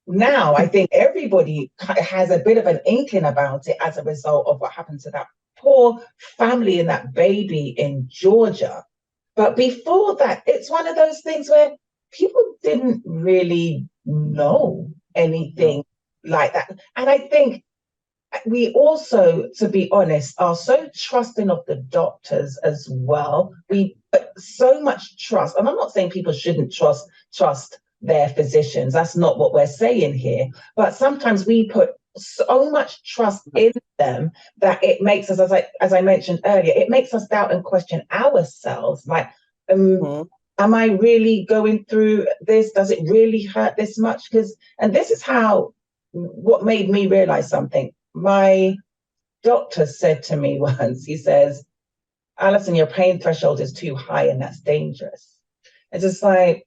now I think everybody has a bit of an inkling about it as a result of what happened to that poor family and that baby in Georgia. But before that, it's one of those things where people didn't really know anything like that. And I think we also, to be honest, are so trusting of the doctors as well. We put so much trust, and I'm not saying people shouldn't trust their physicians. That's not what we're saying here. But sometimes we put so much trust in them that it makes us, as I mentioned earlier, it makes us doubt and question ourselves. Like, am I really going through this? Does it really hurt this much? And this is what made me realize something. My doctor said to me once, he says, Alison, your pain threshold is too high and that's dangerous. It's just like,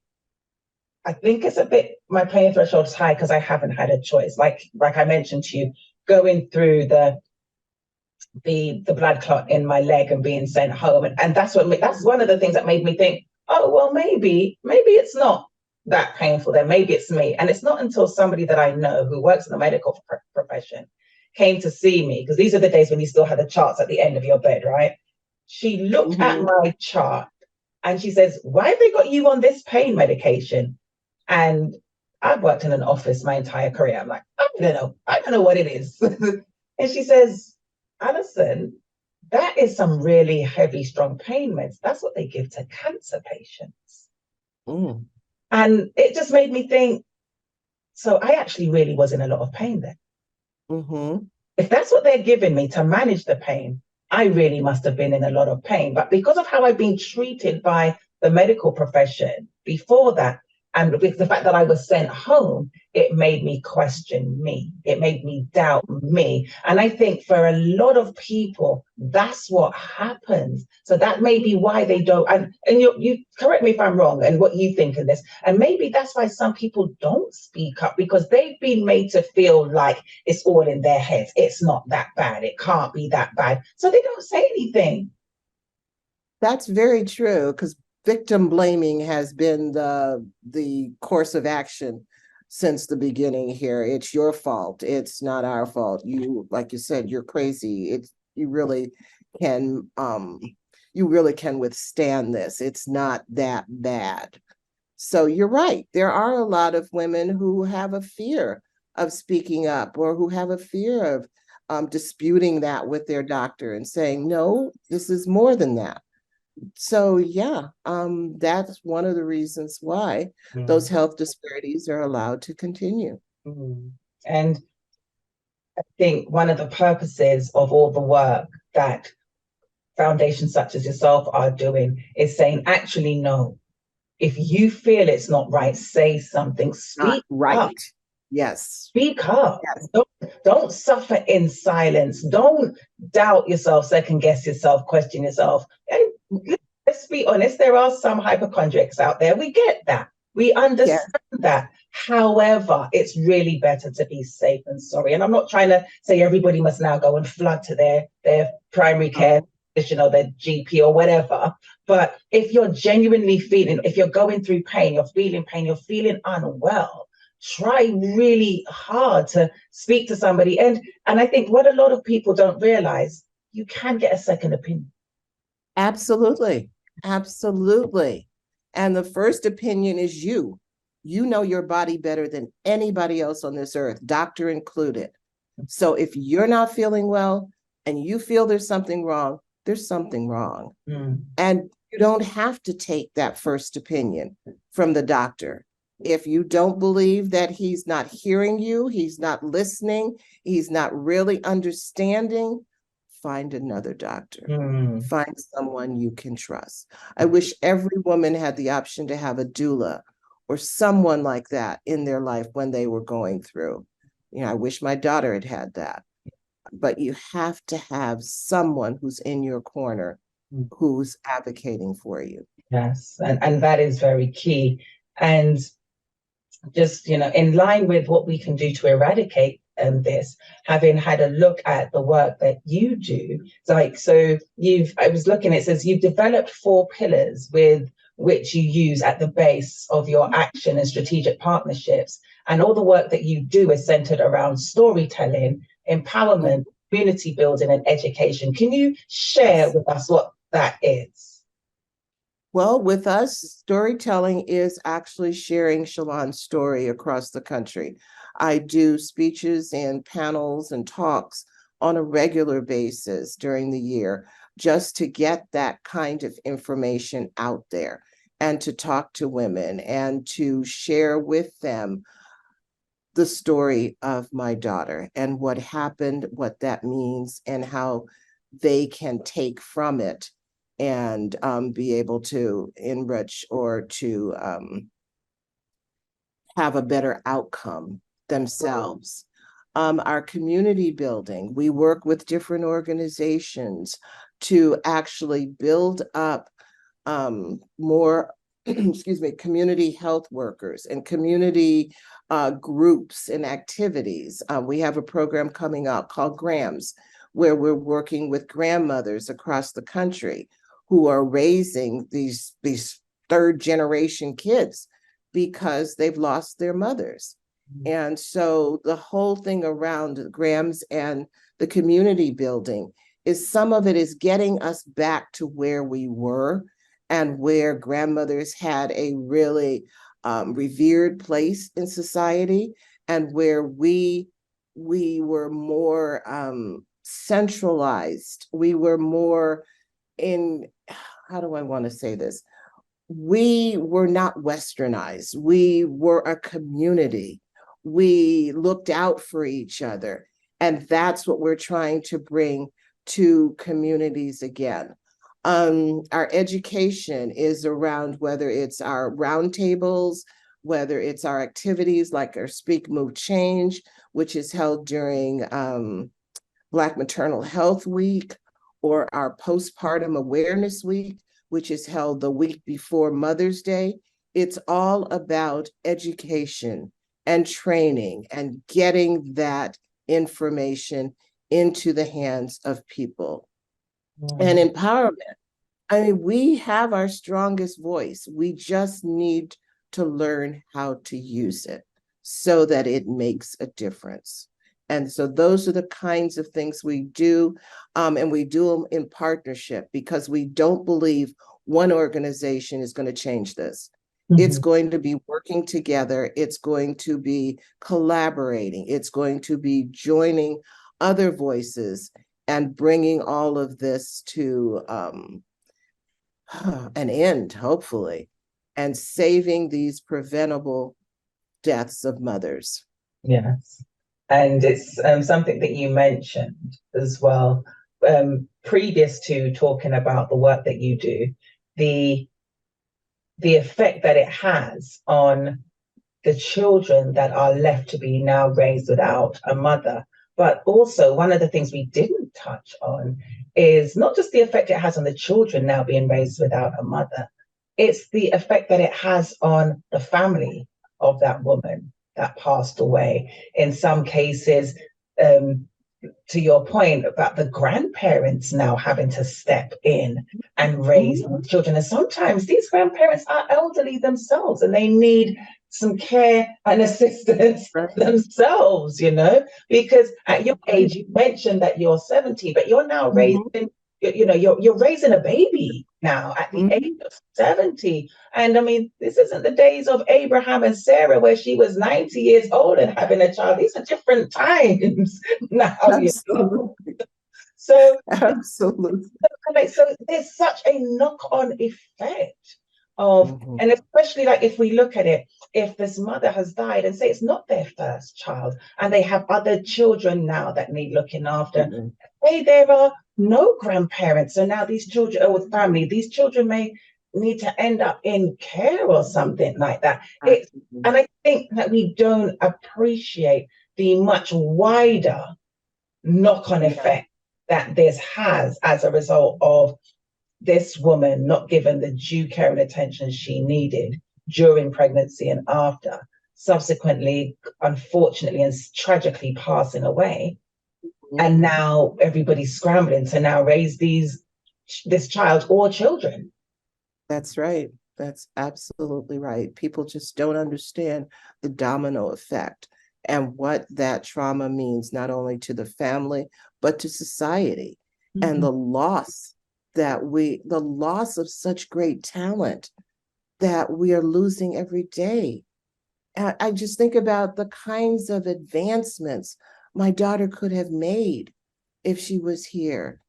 I think it's a bit, my pain threshold is high because I haven't had a choice. Like I mentioned to you, going through the blood clot in my leg and being sent home. And that's one of the things that made me think, oh, well, maybe it's not that painful then. Maybe it's me. And it's not until somebody that I know who works in the medical profession came to see me, because these are the days when you still have the charts at the end of your bed, right? She looked at my chart and she says, why have they got you on this pain medication? And I've worked in an office my entire career. I'm like, I don't know what it is. And she says, Alison, that is some really heavy, strong pain meds. That's what they give to cancer patients. And it just made me think, so I actually really was in a lot of pain then. If that's what they're giving me to manage the pain, I really must have been in a lot of pain. But because of how I've been treated by the medical profession before that, and with the fact that I was sent home, it made me question me. It made me doubt me. And I think for a lot of people, that's what happens. So that may be why they don't, and you correct me if I'm wrong and what you think of this. And maybe that's why some people don't speak up, because they've been made to feel like it's all in their heads. It's not that bad. It can't be that bad. So they don't say anything. That's very true, because victim blaming has been the course of action since the beginning here. It's your fault. It's not our fault. You, like you said, you're crazy. You really can withstand this. It's not that bad. So you're right. There are a lot of women who have a fear of speaking up, or who have a fear of disputing that with their doctor and saying, no, this is more than that. So yeah, that's one of the reasons why those health disparities are allowed to continue. And I think one of the purposes of all the work that foundations such as yourself are doing is saying, actually, no, if you feel it's not right, say something, speak up. Yes. Speak up. Yes. Don't suffer in silence. Don't doubt yourself, second guess yourself, question yourself. And let's be honest, there are some hypochondriacs out there. We get that. We understand that. However, it's really better to be safe than sorry. And I'm not trying to say everybody must now go and flood to their primary care physician or their GP or whatever. But if you're genuinely feeling, if you're going through pain, you're feeling unwell, try really hard to speak to somebody. And I think what a lot of people don't realize, you can get a second opinion. Absolutely. Absolutely. And the first opinion is you. You know your body better than anybody else on this earth, doctor included. So if you're not feeling well, and you feel there's something wrong, there's something wrong. Mm. And you don't have to take that first opinion from the doctor. If you don't believe that he's not hearing you, he's not listening, he's not really understanding, find another doctor. Mm. Find someone you can trust. I wish every woman had the option to have a doula or someone like that in their life when they were going through. I wish my daughter had had that. But you have to have someone who's in your corner, who's advocating for you. Yes, and that is very key. And just, in line with what we can do to eradicate this, having had a look at the work that you do, I was looking, it says you've developed 4 pillars with which you use at the base of your action and strategic partnerships. And all the work that you do is centered around storytelling, empowerment, community building, and education. Can you share with us what that is? Well, with us, storytelling is actually sharing Shalon's story across the country. I do speeches and panels and talks on a regular basis during the year just to get that kind of information out there and to talk to women and to share with them the story of my daughter and what happened, what that means, and how they can take from it and be able to enrich or to have a better outcome themselves. Our community building, we work with different organizations to actually build up more, excuse me, community health workers and community groups and activities. We have a program coming out called GRAMS, where we're working with grandmothers across the country who are raising these 3rd-generation kids because they've lost their mothers. And so the whole thing around GRAMS and the community building is some of it is getting us back to where we were and where grandmothers had a really revered place in society, and where we were more centralized. We were more in, how do I want to say this? We were not westernized. We were a community. We looked out for each other. And that's what we're trying to bring to communities again. Our education is around, whether it's our roundtables, whether it's our activities like our Speak, Move, Change, which is held during Black Maternal Health Week, or our Postpartum Awareness Week, which is held the week before Mother's Day. It's all about education and training and getting that information into the hands of people. And empowerment. I mean, we have our strongest voice. We just need to learn how to use it so that it makes a difference. And so those are the kinds of things we do, and we do them in partnership because we don't believe one organization is going to change this. It's going to be working together. It's going to be collaborating. It's going to be joining other voices and bringing all of this to an end, hopefully, and saving these preventable deaths of mothers. Yes. And it's something that you mentioned as well, previous to talking about the work that you do, the effect that it has on the children that are left to be now raised without a mother. But also, one of the things we didn't touch on is not just the effect it has on the children now being raised without a mother, it's the effect that it has on the family of that woman that passed away. In some cases, to your point about the grandparents now having to step in and raise children. And sometimes these grandparents are elderly themselves and they need some care and assistance themselves, because at your age, you mentioned that you're 70, but you're now raising, you're raising a baby now at the age of 70. And I mean, this isn't the days of Abraham and Sarah where she was 90 years old and having a child. These are different times now. So Absolutely. so there's such a knock-on effect of, Mhm. and especially like if we look at it, if this mother has died and say it's not their first child and they have other children now that need looking after, Mhm. hey, there are no grandparents. So now these children, or with family, these children may need to end up in care or something like that. Absolutely. And I think that we don't appreciate the much wider knock-on Yeah, effect that this has as a result of this woman not given the due care and attention she needed during pregnancy and after, subsequently, unfortunately and tragically passing away. Mhm. And now everybody's scrambling to now raise this child or children. That's right. That's absolutely right. People just don't understand the domino effect and what that trauma means, not only to the family, but to society, and Mhm. the loss of such great talent that we are losing every day. I just think about the kinds of advancements my daughter could have made if she was here.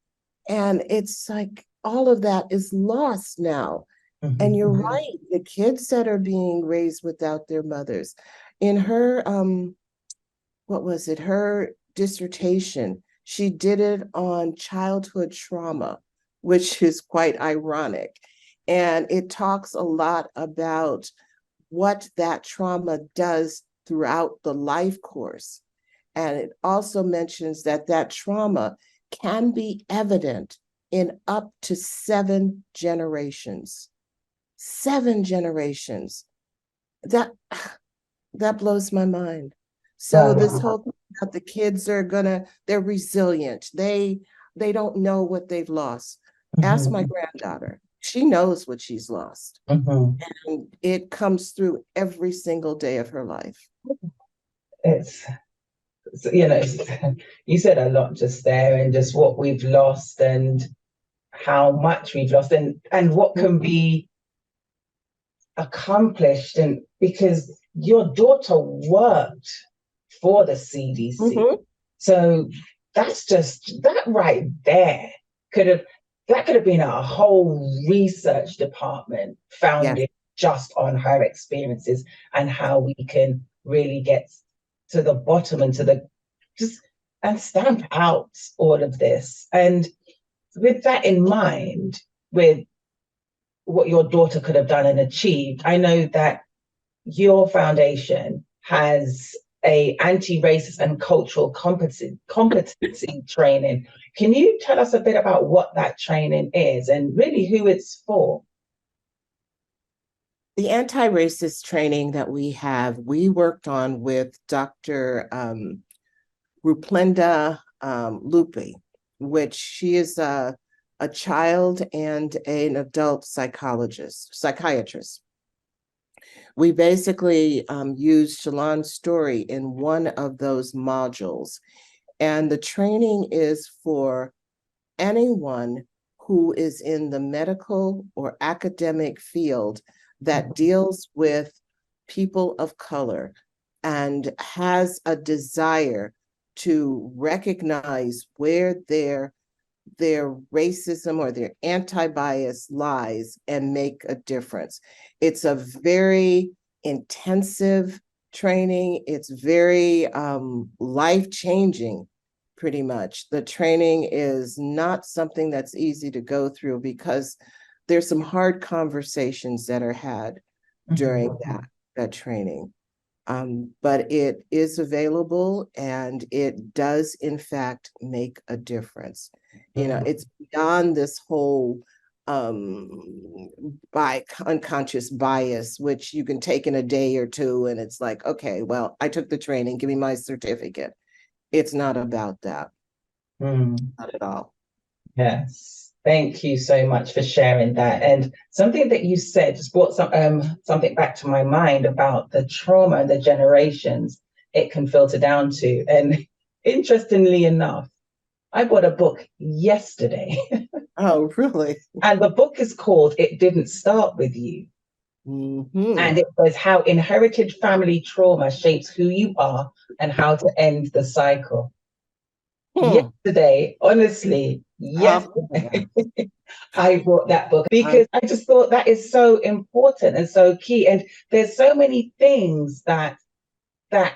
And it's like all of that is lost now. And you're Mhm. right, the kids that are being raised without their mothers. In her, what was it, her dissertation, she did it on childhood trauma, which is quite ironic. And it talks a lot about what that trauma does throughout the life course. And it also mentions that that trauma can be evident in up to 7 generations. 7 generations. That that blows my mind. So this Wow. whole thing about the kids are they're resilient. They don't know what they've lost. Ask my Mhm. granddaughter. She knows what she's lost. Mhm. And it comes through every single day of her life. It's, you said a lot just there, and just what we've lost and how much we've lost, and what can be accomplished. And because your daughter worked for the CDC, Mm-hmm. so that's just that right there could have that could have been a whole research department Yes. founded just on her experiences and how we can really get to the bottom and to the just and stamp out all of this. And with that in mind, with what your daughter could have done and achieved, I know that your foundation has a anti-racist and cultural competency training. Can you tell us a bit about what that training is and really who it's for? The anti-racist training that we worked on with Dr. Ruplenda Lupi, which she is a child and an adult psychiatrist. We basically used Shalon's story in one of those modules. And the training is for anyone who is in the medical or academic field that deals with people of color and has a desire to recognize where their racism or their anti-bias lies and make a difference. It's a very intensive training. It's very life-changing, pretty much. The training is not something that's easy to go through because there's some hard conversations that are had during Mhm. that training. But it is available and it does, in fact, make a difference. You know, Mhm. it's beyond this whole by unconscious bias, which you can take in a day or two, and it's like, okay, well, I took the training, give me my certificate. It's not about that, Mhm. not at all. Yes. Thank you so much for sharing that. And something that you said just brought something back to my mind about the trauma and the generations it can filter down to. And interestingly enough, I bought a book yesterday, Oh, really? and the book is called It Didn't Start With You. Mm-hmm. And it says how inherited family trauma shapes who you are and how to end the cycle. Hmm. yesterday, honestly, Oh, yesterday, I bought that book I'm because I just thought that is so important and so key. And there's so many things that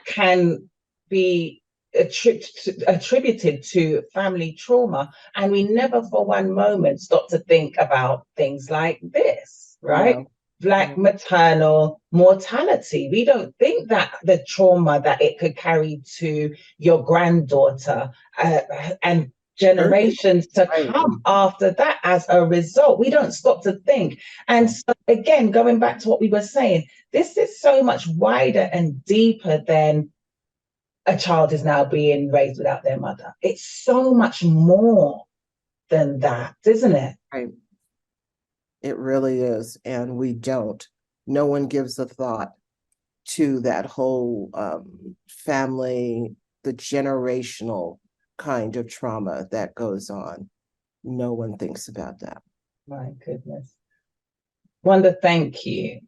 can be attributed to family trauma. And we never for one moment stop to think about things like this, right? no. Like No. maternal mortality. We don't think that the trauma that it could carry to your granddaughter and Certainly. generations to Right. come after that as a result. We don't stop to think. And so, again, going back to what we were saying, this is so much wider and deeper than a child is now being raised without their mother. It's so much more than that, isn't it? Right. It really is. And we don't. No one gives a thought to that whole family, the generational kind of trauma that goes on. No one thinks about that. My goodness. Wanda, thank you.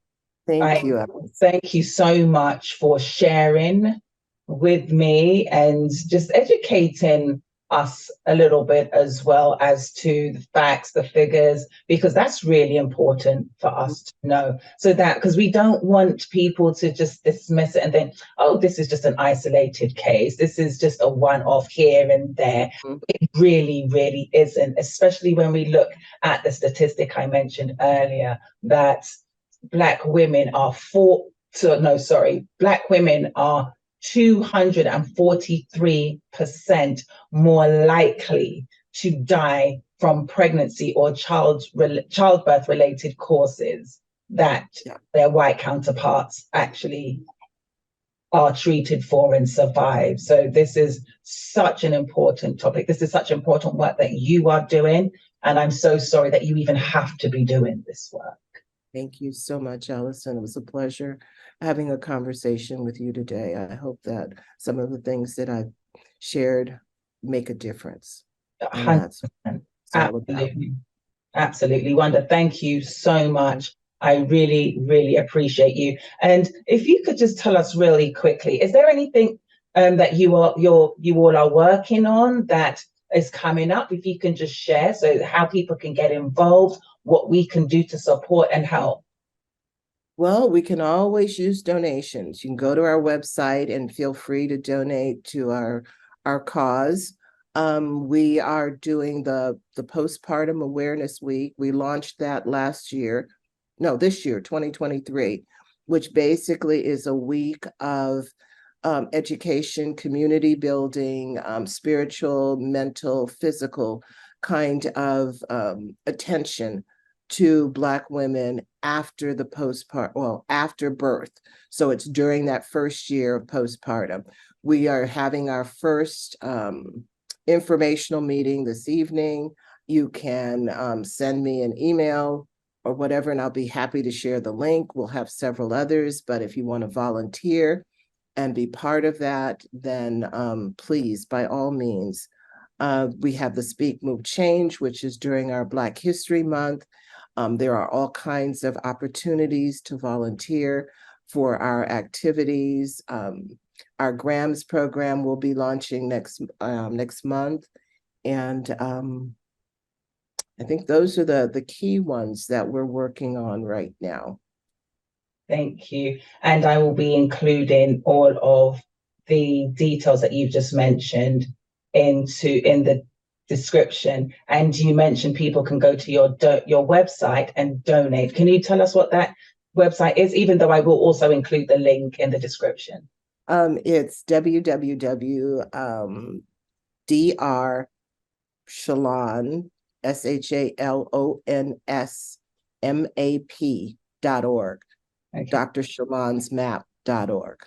Thank I you, Alice. thank you so much for sharing with me and just educating us a little bit as well as to the facts, the figures, because that's really important for us to know. So that, because we don't want people to just dismiss it and think, oh, this is just an isolated case. This is just a one-off here and there. Mhm. It really, really isn't, especially when we look at the statistic I mentioned earlier that Black women are Black women are 243% more likely to die from pregnancy or childbirth related causes that Yeah. their white counterparts actually are treated for and survive. So this is such an important topic. This is such important work that you are doing. And I'm so sorry that you even have to be doing this work. Thank you so much, Allison. It was a pleasure having a conversation with you today. I hope that some of the things that I've shared make a difference. And that's what 100%. it's all about. Absolutely. Absolutely. Wanda, thank you so much. I really, really appreciate you. And if you could just tell us really quickly, is there anything that you all are working on that is coming up? If you can just share, so how people can get involved, what we can do to support and help. Well, we can always use donations. You can go to our website and feel free to donate to our cause. We are doing the postpartum awareness week. We launched that this year, 2023, which basically is a week of education, community building, spiritual, mental, physical kind of attention to Black women after after birth. So it's during that first year of postpartum. We are having our first informational meeting this evening. You can send me an email or whatever, and I'll be happy to share the link. We'll have several others, but if you want to volunteer and be part of that, then please, by all means. We have the Speak, Move, Change, which is during our Black History Month. There are all kinds of opportunities to volunteer for our activities. Our GRAMS program will be launching next month. And I think those are the key ones that we're working on right now. Thank you. And I will be including all of the details that you've just mentioned in the description. And you mentioned people can go to your website and donate. Can you tell us what that website is, even though I will also include the link in the description? It's www.drshalon, SHALONSMAP.org. Okay. drshalonsmap.org.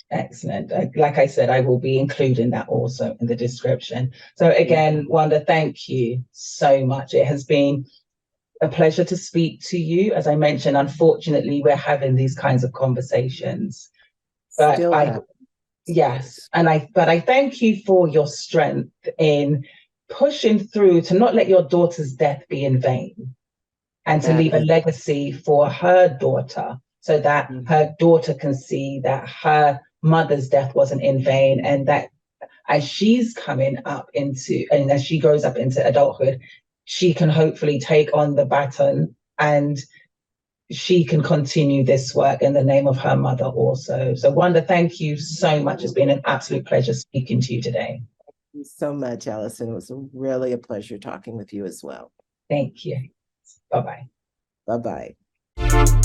Excellent. Like I said, I will be including that also in the description. So again, Wanda, thank you so much. It has been a pleasure to speak to you. As I mentioned, unfortunately, we're having these kinds of conversations. But yes, but I thank you for your strength in pushing through to not let your daughter's death be in vain and to leave a legacy for her daughter so that her daughter can see that her mother's death wasn't in vain and that as she's coming up into, and as she grows up into adulthood, she can hopefully take on the baton and she can continue this work in the name of her mother also. So Wanda, thank you so much. It's been an absolute pleasure speaking to you today. Thank you so much, Allison. It was really a pleasure talking with you as well. Thank you. Bye-bye. Bye-bye.